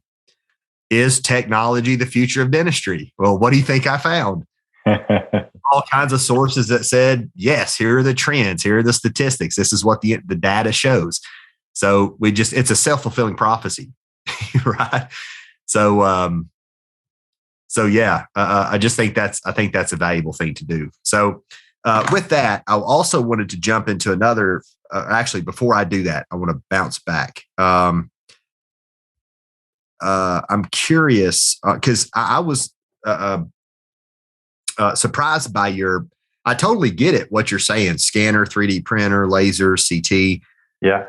Is technology the future of dentistry? Well, what do you think I found? All kinds of sources that said, yes, here are the trends. Here are the statistics. This is what the data shows. So it's a self-fulfilling prophecy, right? So yeah, I think that's a valuable thing to do. So with that, I also wanted to jump into another, actually, before I do that, I want to bounce back. I'm curious because I was surprised by I totally get it, what you're saying, scanner, 3D printer, laser, CT. Yeah.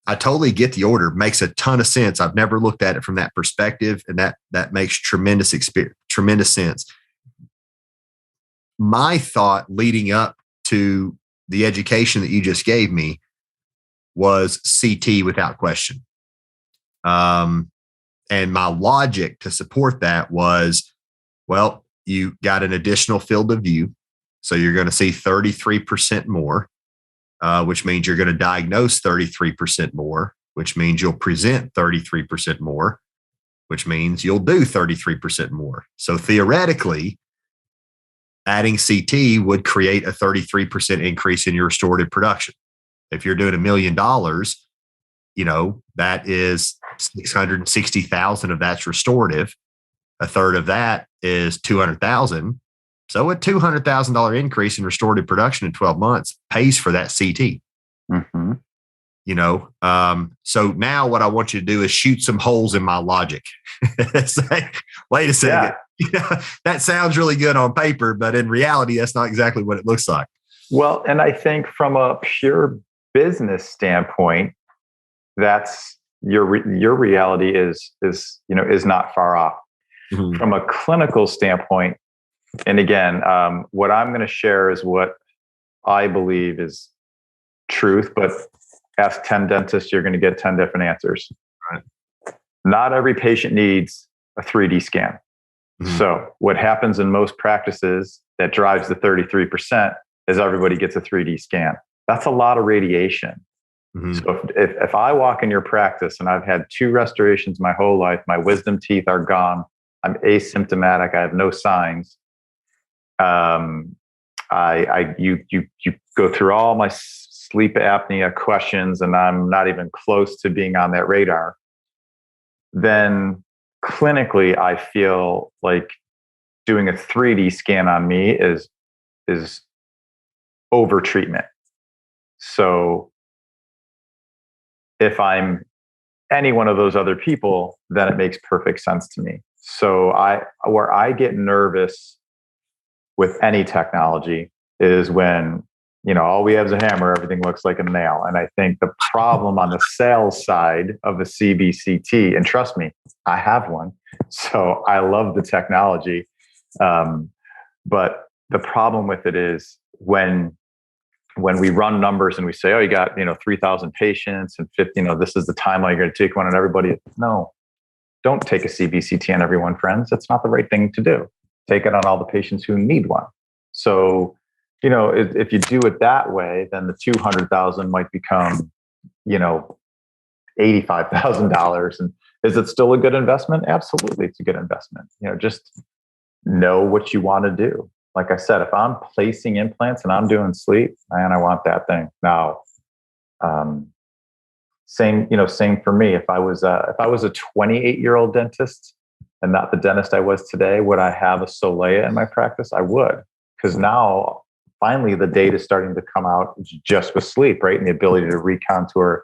I totally get the order. Makes a ton of sense. I've never looked at it from that perspective, and that makes tremendous sense. My thought leading up to the education that you just gave me was CT without question. And my logic to support that was, well, you got an additional field of view. So you're going to see 33% more, which means you're going to diagnose 33% more, which means you'll present 33% more, which means you'll do 33% more. So theoretically, adding CT would create a 33% increase in your restorative production. If you're doing $1 million, that is 660,000 of that's restorative. A third of that is 200,000. So a $200,000 increase in restorative production in 12 months pays for that CT. Mm-hmm. So now what I want you to do is shoot some holes in my logic. Say, wait a second. Yeah. That sounds really good on paper, but in reality, that's not exactly what it looks like. Well, and I think from a pure business standpoint, that's your reality is not far off. Mm-hmm. From a clinical standpoint, and again, what I'm going to share is what I believe is truth, but ask 10 dentists, you're going to get 10 different answers. Right. Not every patient needs a 3D scan. Mm-hmm. So what happens in most practices that drives the 33% is everybody gets a 3D scan. that's a lot of radiation. Mm-hmm. So if I walk in your practice and I've had 2 restorations my whole life, my wisdom teeth are gone, I'm asymptomatic, I have no signs. You go through all my sleep apnea questions, and I'm not even close to being on that radar. Then clinically, I feel like doing a 3D scan on me is over treatment. So if I'm any one of those other people, then it makes perfect sense to me. So where I get nervous with any technology is when, all we have is a hammer, everything looks like a nail. And I think the problem on the sales side of the CBCT, and trust me, I have one, so I love the technology. But the problem with it is when we run numbers and we say, oh, you got, 3,000 patients and 50, this is the timeline, you're going to take one on everybody. No, don't take a CBCT on everyone, friends. That's not the right thing to do. Take it on all the patients who need one. So, if you do it that way, then the 200,000 might become, $85,000. And is it still a good investment? Absolutely. It's a good investment. Just know what you want to do. Like I said, if I'm placing implants and I'm doing sleep, man, I want that thing. Now, same for me. If I was a 28-year-old dentist and not the dentist I was today, would I have a Solea in my practice? I would, because now finally the data is starting to come out just with sleep, right? And the ability to recontour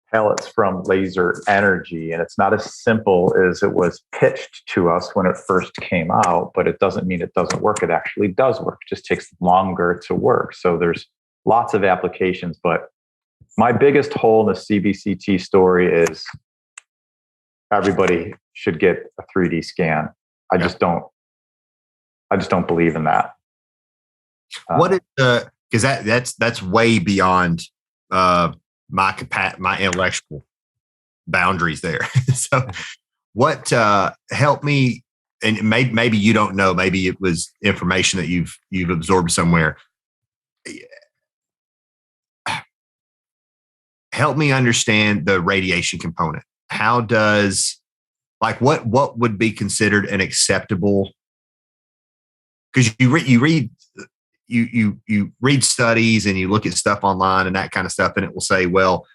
pellets from laser energy. And it's not as simple as it was pitched to us when it first came out, but it doesn't mean it doesn't work. It actually does work. It just takes longer to work. So there's lots of applications, but my biggest hole in the CBCT story is everybody should get a 3D scan. I just don't believe in that. What is because that's way beyond my intellectual boundaries there. So what help me, and maybe you don't know, maybe it was information that you've absorbed somewhere. Help me understand the radiation component. How does, what would be considered an acceptable? Because you read studies and you look at stuff online and that kind of stuff, and it will say, well,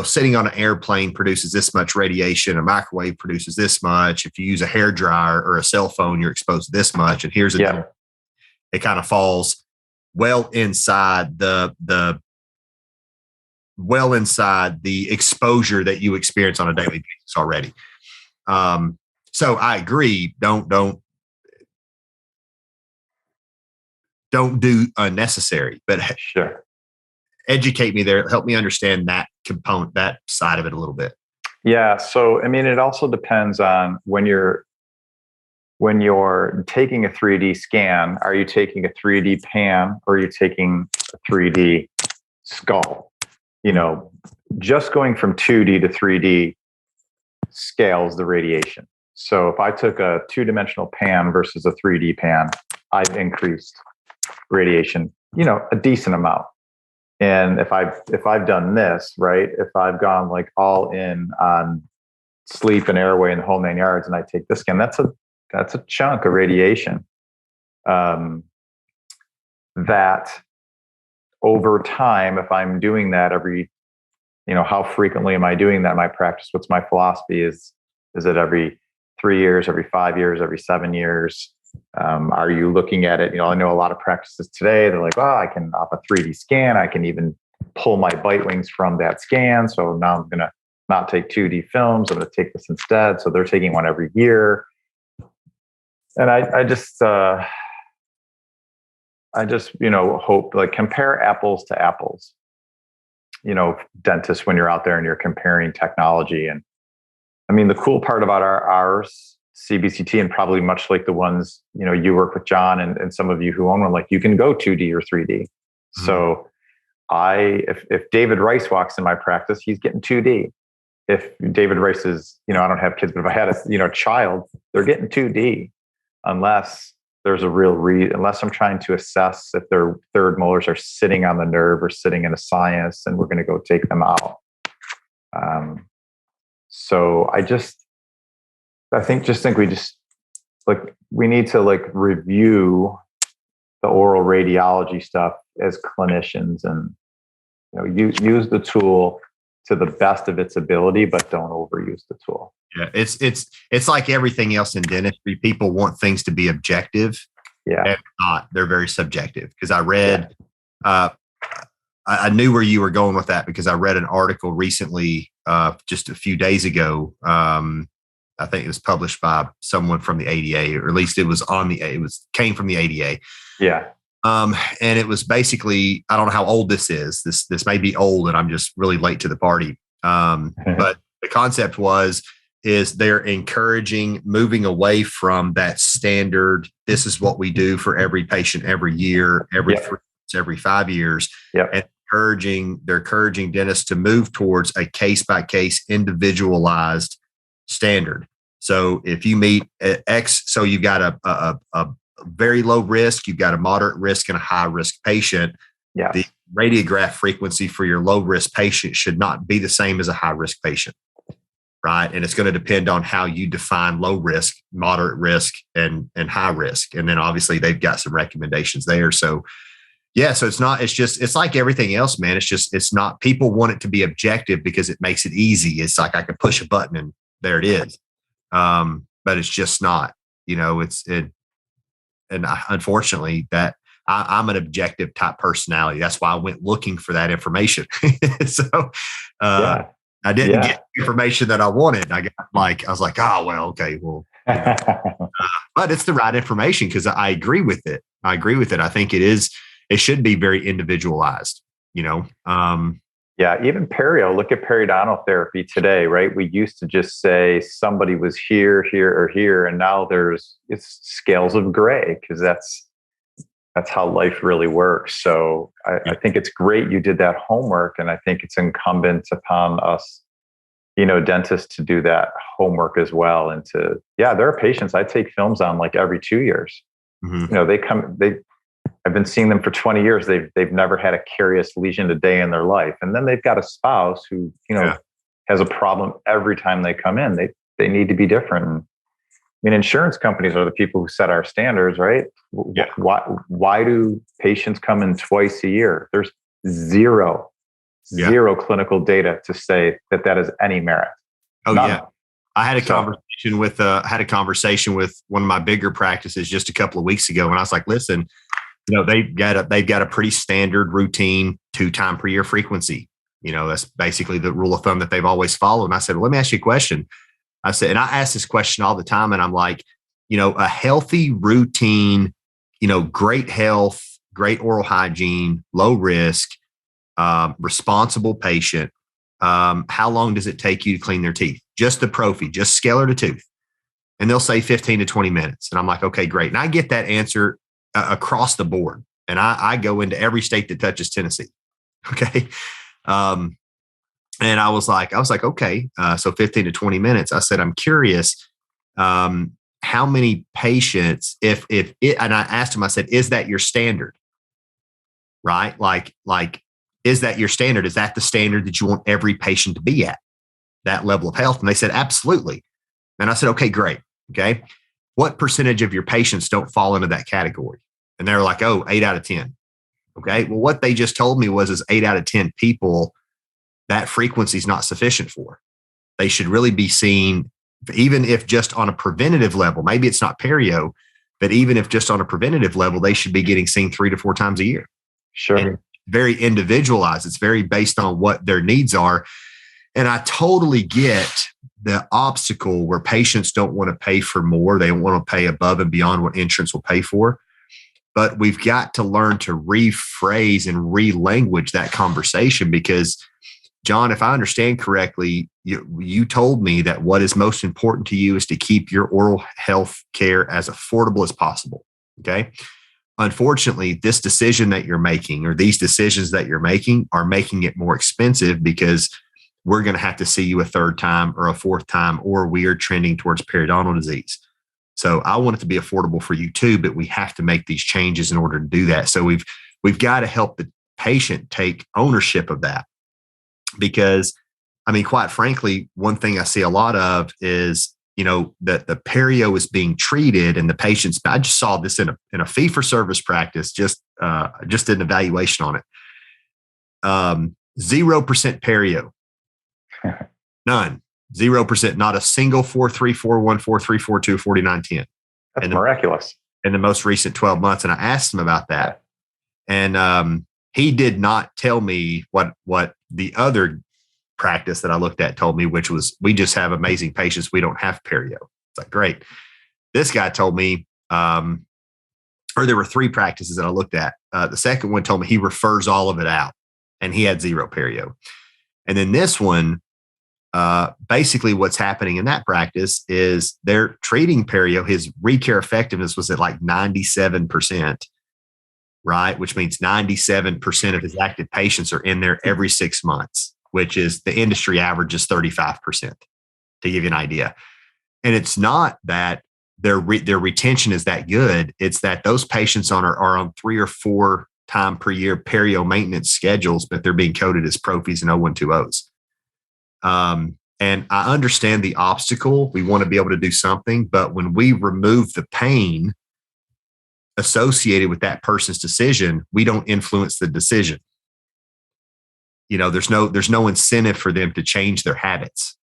sitting on an airplane produces this much radiation, a microwave produces this much. If you use a hair dryer or a cell phone, you're exposed to this much. And here's it kind of falls well inside the exposure that you experience on a daily basis already. So I agree. Don't do unnecessary, but sure. Educate me there. Help me understand that component, that side of it a little bit. Yeah. So, it also depends on when you're taking a 3D scan, are you taking a 3D pan or are you taking a 3D skull? Just going from 2D to 3D scales the radiation. So if I took a 2-dimensional pan versus a 3D pan, I've increased radiation, a decent amount. And if I've done this, right, if I've gone all in on sleep and airway and the whole 9 yards, and I take this scan, that's a chunk of radiation. That over time, if I'm doing that every, how frequently am I doing that in my practice? What's my philosophy? Is it every 3 years, every 5 years, every 7 years? Are you looking at it? I know a lot of practices today, they're like, I can, off a 3D scan, I can even pull my bite wings from that scan. So now I'm going to not take 2D films. I'm going to take this instead. So they're taking one every year. And I just hope, compare apples to apples, dentists, when you're out there and you're comparing technology. And the cool part about ours, CBCT, and probably much like the ones, you work with Jon and some of you who own one, you can go 2D or 3D. Mm-hmm. So if David Rice walks in my practice, he's getting 2D. If David Rice is, I don't have kids, but if I had a child, they're getting 2D unless there's a real unless I'm trying to assess if their third molars are sitting on the nerve or sitting in a sinus, and we're going to go take them out. So I think we just we need to review the oral radiology stuff as clinicians, and use the tool to the best of its ability, but don't overuse the tool. Yeah, it's like everything else in dentistry. People want things to be objective. Yeah, and not. They're very subjective. Because I read, I knew where you were going with that, because I read an article recently, just a few days ago. I think it was published by someone from the ADA, or at least it came from the ADA. Yeah. And it was basically, I don't know how old this is. This may be old, and I'm just really late to the party. But the concept is they're encouraging moving away from that standard. This is what we do for every patient every year, every 5 years. Yep. And they're encouraging dentists to move towards a case-by-case individualized standard. So if you meet X, so you've got a very low risk, you've got a moderate risk, and a high risk patient. Yeah. The radiograph frequency for your low risk patient should not be the same as a high risk patient, right? And it's going to depend on how you define low risk, moderate risk, and high risk. And then obviously they've got some recommendations there. So yeah, so it's like everything else, man. It's not, people want it to be objective because it makes it easy. It's like I can push a button and there it is. But it's just not, unfortunately that I'm an objective type personality. That's why I went looking for that information. So, I didn't get the information that I wanted. I was like, oh, well, okay, well, but it's the right information, because I agree with it. I think it should be very individualized, Yeah, even perio, look at periodontal therapy today, right? We used to just say somebody was here, or here, and now it's scales of gray, because that's how life really works. So I think it's great you did that homework, and I think it's incumbent upon us, dentists, to do that homework as well. And there are patients I take films on every 2 years. Mm-hmm. I've been seeing them for 20 years. They've never had a carious lesion a day in their life. And then they've got a spouse who, has a problem every time they come in. They need to be different. Insurance companies are the people who set our standards, right? Yeah. Why do patients come in twice a year? There's zero clinical data to say that is any merit. Oh, None. yeah. I had a conversation with one of my bigger practices just a couple of weeks ago. And I was like, listen, they've got a pretty standard routine 2 times per year frequency. That's basically the rule of thumb that they've always followed. And I said, well, let me ask you a question. I said, and I ask this question all the time, and I'm like, a healthy routine, great health, great oral hygiene, low risk, responsible patient. How long does it take you to clean their teeth? Just the prophy, just scalar to tooth. And they'll say 15 to 20 minutes. And I'm like, okay, great. And I get that answer across the board. And I go into every state that touches Tennessee. Okay. And I was like, okay. So 15 to 20 minutes. I said, I'm curious, how many patients, and I asked him, I said, is that your standard? Right? Like, is that your standard? Is that the standard that you want every patient to be at, that level of health? And they said, absolutely. And I said, okay, great. Okay. What percentage of your patients don't fall into that category? And they're like, 8 out of 10. Okay. Well, what they just told me is 8 out of 10 people that frequency is not sufficient for. They should really be seen, even if just on a preventative level. Maybe it's not perio, but even if just on a preventative level, they should be getting seen 3 to 4 times a year. Sure. And very individualized. It's very based on what their needs are. And I totally get the obstacle where patients don't want to pay for more. They want to pay above and beyond what insurance will pay for. But we've got to learn to rephrase and relanguage that conversation, because, John, if I understand correctly, you told me that what is most important to you is to keep your oral health care as affordable as possible. Okay. Unfortunately, this decision that you're making, or these decisions that you're making, are making it more expensive, because we're going to have to see you a 3rd time or a 4th time, or we are trending towards periodontal disease. So I want it to be affordable for you too, but we have to make these changes in order to do that. So we've got to help the patient take ownership of that, because I mean, quite frankly, one thing I see a lot of is, that the perio is being treated and the patients, I just saw this in a fee for service practice, just did an evaluation on it. 0% perio, none, 0%, not a single 4-3-4-1, 4-3-4-2, 49-10. That's miraculous. In the most recent 12 months. And I asked him about that. And he did not tell me what the other practice that I looked at told me, which was, we just have amazing patients. We don't have perio. It's like, great. This guy told me, or there were 3 practices that I looked at. The second one told me he refers all of it out and he had 0 perio. And then this one, basically what's happening in that practice is they're treating perio. His recare effectiveness was at like 97%, right? Which means 97% of his active patients are in there every 6 months, which is the industry average is 35%, to give you an idea. And it's not that their retention is that good. It's that those patients are on 3 or 4 time per year perio maintenance schedules, but they're being coded as prophies and 0120s. And I understand the obstacle. We want to be able to do something, but when we remove the pain associated with that person's decision, we don't influence the decision. There's no incentive for them to change their habits,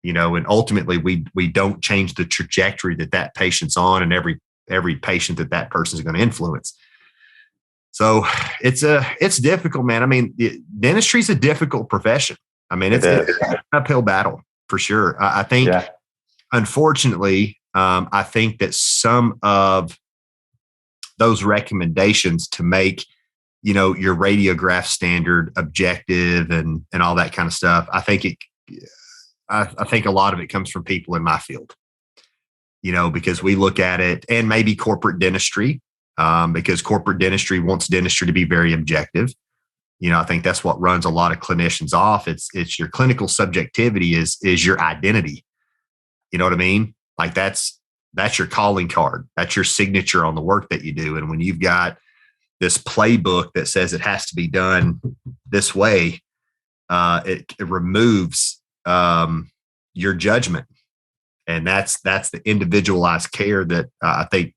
and ultimately we don't change the trajectory that patient's on, and every patient that person is going to influence. So it's difficult, man. I mean, dentistry is a difficult profession. I mean, it's an uphill battle for sure. I think, unfortunately, I think that some of those recommendations to make, your radiograph standard objective and all that kind of stuff, I think a lot of it comes from people in my field, because we look at it, and maybe corporate dentistry, because corporate dentistry wants dentistry to be very objective. I think that's what runs a lot of clinicians off. It's your clinical subjectivity is your identity. You know what I mean? Like that's your calling card. That's your signature on the work that you do. And when you've got this playbook that says it has to be done this way, it removes your judgment. And that's the individualized care that I think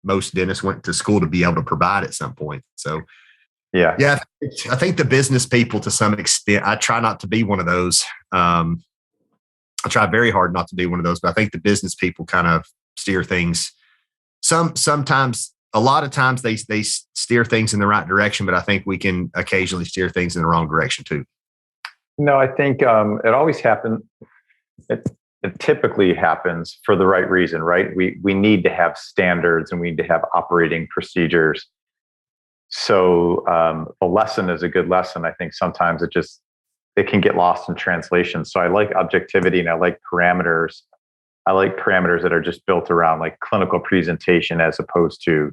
most dentists went to school to be able to provide at some point. So yeah, I think the business people, to some extent, I try not to be one of those. I try very hard not to be one of those, but I think the business people kind of steer things. Sometimes, a lot of times they steer things in the right direction, but I think we can occasionally steer things in the wrong direction too. No, I think it always happens. It typically happens for the right reason, right? We need to have standards and we need to have operating procedures. So the lesson is a good lesson. I think sometimes it can get lost in translation. So I like objectivity and I like parameters. I like parameters that are just built around like clinical presentation as opposed to,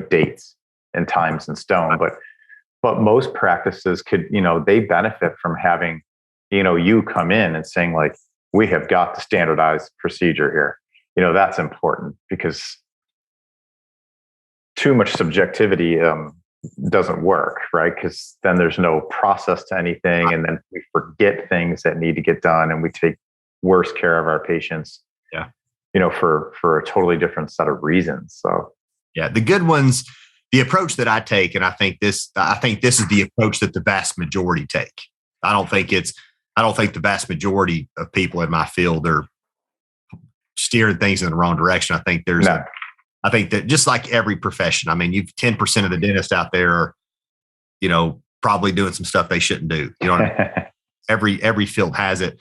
dates and times in stone. But most practices could, they benefit from having, you come in and saying like, we have got the standardized procedure here. That's important because too much subjectivity doesn't work, right? Because then there's no process to anything. And then we forget things that need to get done and we take worse care of our patients, for a totally different set of reasons. So, yeah, the good ones, the approach that I take, and I think this is the approach that the vast majority take. I don't think the vast majority of people in my field are steering things in the wrong direction. I think I think that just like every profession, I mean, you've 10% of the dentists out there are, probably doing some stuff they shouldn't do. What I mean? Every field has it,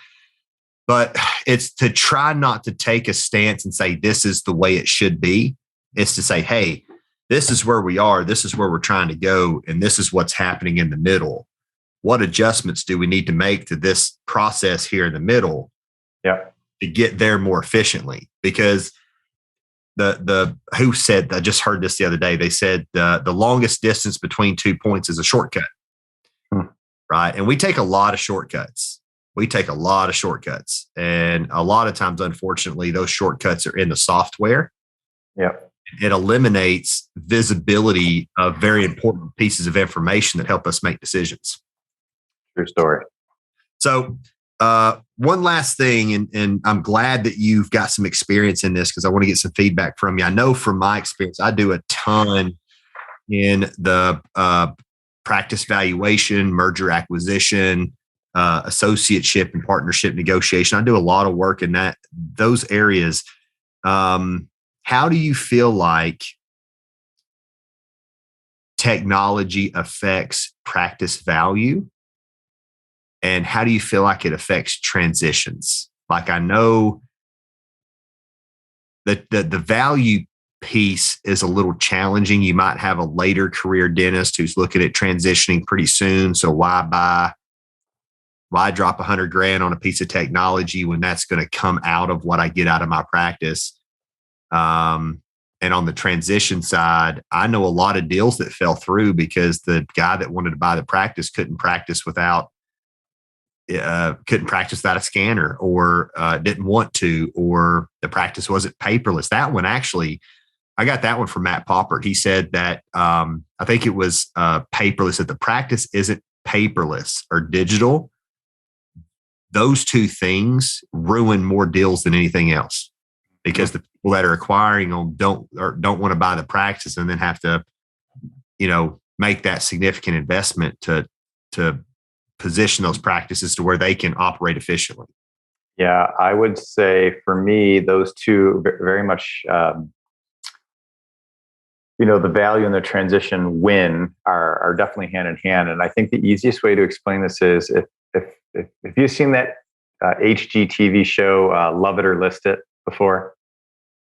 but it's to try not to take a stance and say, this is the way it should be. It's to say, hey, this is where we are. This is where we're trying to go. And this is what's happening in the middle. What adjustments do we need to make to this process here in the middle to get there more efficiently? Because who said, I just heard this the other day, they said the longest distance between 2 points is a shortcut, right? And we take a lot of shortcuts. And a lot of times, unfortunately, those shortcuts are in the software Yep. It eliminates visibility of very important pieces of information that help us make decisions. True story. So one last thing, and I'm glad that you've got some experience in this because I want to get some feedback from you. I know from my experience, I do a ton in the practice valuation, merger acquisition, associateship and partnership negotiation. I do a lot of work in those areas. How do you feel like technology affects practice value? And how do you feel like it affects transitions? Like, I know that the value piece is a little challenging. You might have a later career dentist who's looking at transitioning pretty soon. So why drop $100,000 on a piece of technology when that's going to come out of what I get out of my practice? And on the transition side, I know a lot of deals that fell through because the guy that wanted to buy the practice couldn't practice without a scanner, or didn't want to, or the practice wasn't paperless. That one, actually, I got that one from Matt Poppert. He said that I think it was paperless, that the practice isn't paperless or digital. Those two things ruin more deals than anything else, because the people that are acquiring them don't want to buy the practice and then have to, make that significant investment to position those practices to where they can operate efficiently. Yeah, I would say for me, those two very much, the value and the transition win are definitely hand in hand. And I think the easiest way to explain this is if you've seen that HGTV show, Love It or List It, before.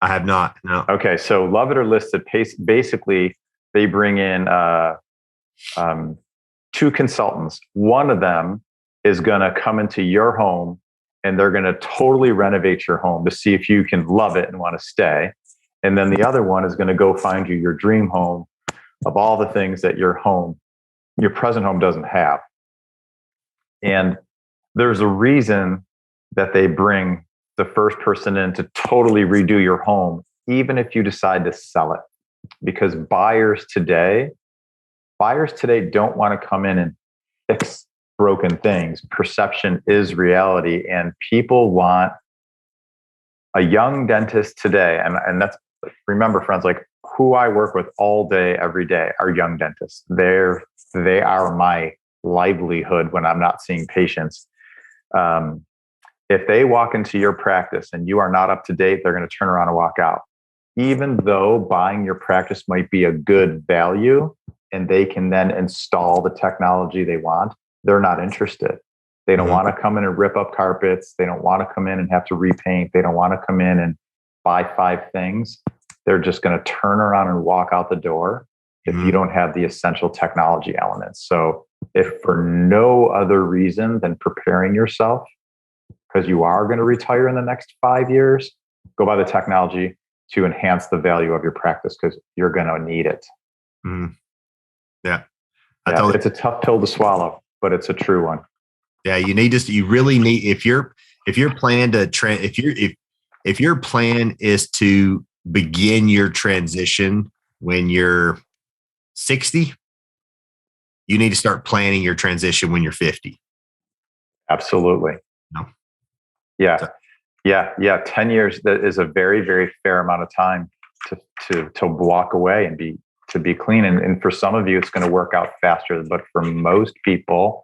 I have not. No. Okay, so Love It or List It, basically they bring in two consultants. One of them is going to come into your home and they're going to totally renovate your home to see if you can love it and want to stay. And then the other one is going to go find you your dream home of all the things that your present home doesn't have. And there's a reason that they bring the first person in to totally redo your home, even if you decide to sell it. Because buyers today don't want to come in and fix broken things. Perception is reality, and people want a young dentist today. And that's, remember, friends, like who I work with all day, every day are young dentists. They are my livelihood when I'm not seeing patients. If they walk into your practice and you are not up to date, they're going to turn around and walk out. Even though buying your practice might be a good value and they can then install the technology they want, they're not interested. They don't want to come in and rip up carpets. They don't want to come in and have to repaint. They don't want to come in and buy 5 things. They're just going to turn around and walk out the door if you don't have the essential technology elements. So if for no other reason than preparing yourself, because you are going to retire in the next 5 years, go buy the technology to enhance the value of your practice, because you're going to need it. Yeah. It's a tough pill to swallow, but it's a true one. Yeah. You really need, if your plan is to begin your transition when you're 60, you need to start planning your transition when you're 50. Absolutely. No. Yeah. 10 years, that is a very, very fair amount of time to walk away and be clean. And for some of you, it's going to work out faster, but for most people,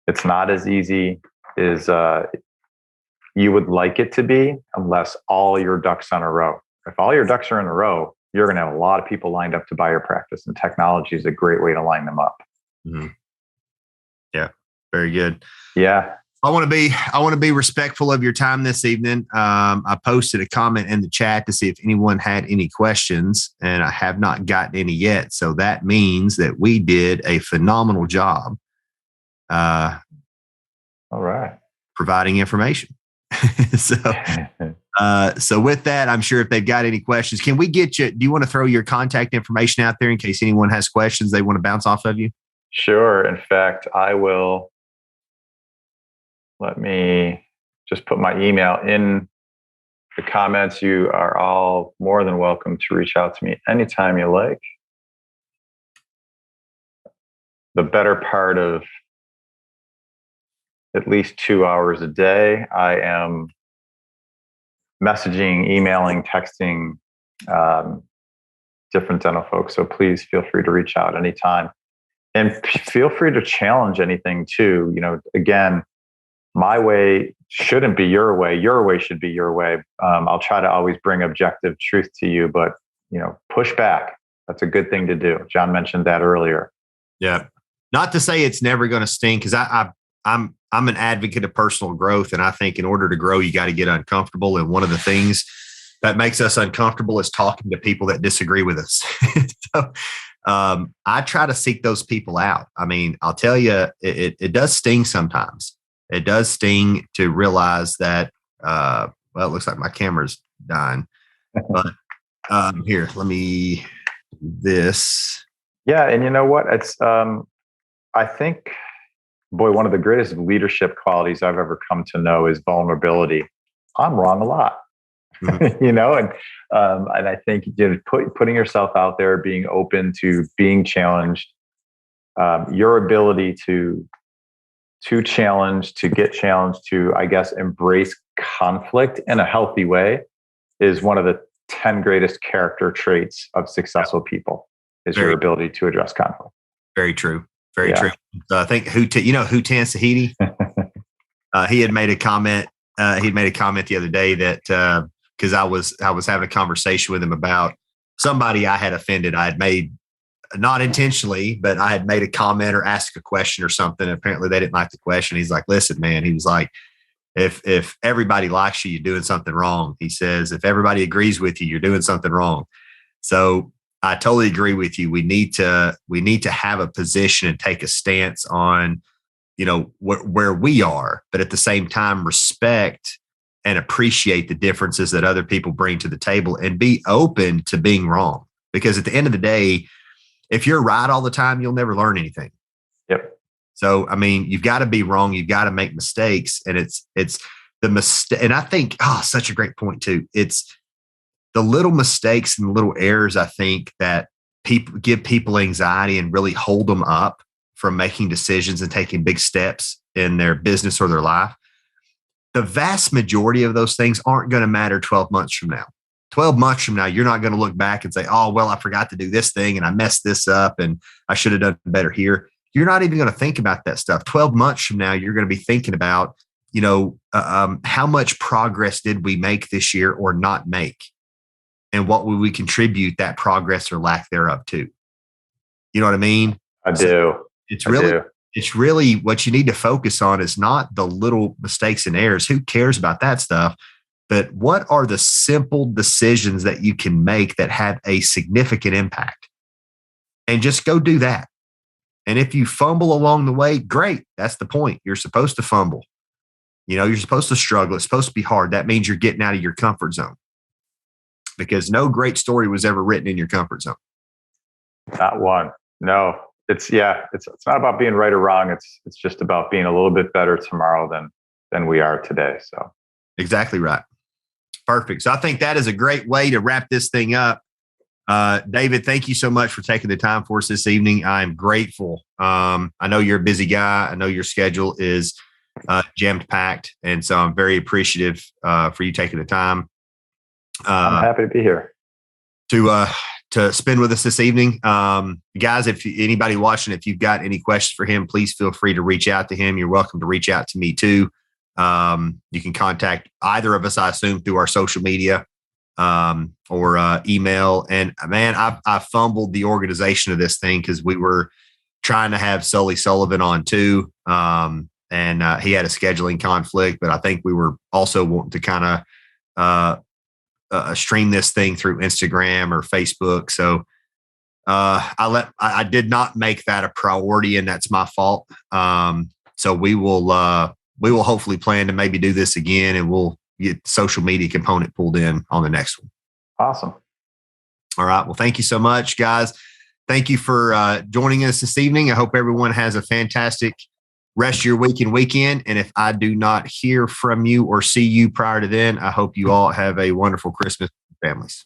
it's not as easy as you would like it to be, unless all your ducks in a row. If all your ducks are in a row, you're going to have a lot of people lined up to buy your practice, and technology is a great way to line them up. Yeah. Very good. Yeah. I want to be respectful of your time this evening. I posted a comment in the chat to see if anyone had any questions, and I have not gotten any yet. So that means that we did a phenomenal job. All right. Providing information. So with that, I'm sure if they've got any questions, can we get you? Do you want to throw your contact information out there in case anyone has questions they want to bounce off of you? Sure. In fact, I will. Let me just put my email in the comments, you are all more than welcome to reach out to me anytime you like. The better part of at least 2 hours a day, I am messaging, emailing, texting different dental folks. So please feel free to reach out anytime. And feel free to challenge anything too. Again, my way shouldn't be your way. Your way should be your way. I'll try to always bring objective truth to you, but push back. That's a good thing to do. Jon mentioned that earlier. Yeah. Not to say it's never going to sting, because I'm an advocate of personal growth, and I think in order to grow, you got to get uncomfortable. And one of the things that makes us uncomfortable is talking to people that disagree with us. So, I try to seek those people out. I mean, I'll tell you, it does sting sometimes. It does sting to realize that, well, it looks like my camera's dying. But here, let me do this. Yeah. And you know what? It's, I think, boy, one of the greatest leadership qualities I've ever come to know is vulnerability. I'm wrong a lot, Mm-hmm. and I think putting yourself out there, being open to being challenged, your ability to challenge, to get challenged, to, I guess, embrace conflict in a healthy way is one of the 10 greatest character traits of successful people, is your ability to address conflict. Very true. Very true. I think Hutan Sahidi, he had made a comment. He'd made a comment the other day that because I was having a conversation with him about somebody I had offended. I had made, not intentionally, but I had made a comment or asked a question or something. Apparently they didn't like the question. He's like, listen, man, he was like, if everybody likes you, you're doing something wrong. He says, if everybody agrees with you, you're doing something wrong. So I totally agree with you. We need to have a position and take a stance on, where we are, but at the same time, respect and appreciate the differences that other people bring to the table and be open to being wrong. Because at the end of the day, if you're right all the time, you'll never learn anything. Yep. So, I mean, you've got to be wrong. You've got to make mistakes. And it's the mistake. And I think, such a great point too. It's the little mistakes and the little errors, I think, that people give people anxiety and really hold them up from making decisions and taking big steps in their business or their life. The vast majority of those things aren't going to matter 12 months from now. 12 months from now, you're not going to look back and say, oh, well, I forgot to do this thing and I messed this up and I should have done better here. You're not even going to think about that stuff. 12 months from now, you're going to be thinking about, how much progress did we make this year or not make? And what will we contribute that progress or lack thereof to? You know what I mean? I do. It's really what you need to focus on is not the little mistakes and errors. Who cares about that stuff? But what are the simple decisions that you can make that have a significant impact? And just go do that. And if you fumble along the way, great. That's the point. You're supposed to fumble. You're supposed to struggle. It's supposed to be hard. That means you're getting out of your comfort zone. Because no great story was ever written in your comfort zone. Not one. No. It's not about being right or wrong. It's just about being a little bit better tomorrow than we are today. So exactly right. Perfect. So I think that is a great way to wrap this thing up. David, thank you so much for taking the time for us this evening. I'm grateful. I know you're a busy guy. I know your schedule is jammed packed. And so I'm very appreciative for you taking the time. I'm happy to be here. To spend with us this evening. Guys, if anybody watching, if you've got any questions for him, please feel free to reach out to him. You're welcome to reach out to me too. You can contact either of us, I assume, through our social media or email. And man, I fumbled the organization of this thing because we were trying to have Sully Sullivan on too. And he had a scheduling conflict, but I think we were also wanting to kind of stream this thing through Instagram or Facebook. So I did not make that a priority, and that's my fault. So we will hopefully plan to maybe do this again, and we'll get the social media component pulled in on the next one. Awesome. All right. Well, thank you so much, guys. Thank you for joining us this evening. I hope everyone has a fantastic Rest your week and weekend. And if I do not hear from you or see you prior to then, I hope you all have a wonderful Christmas with your families.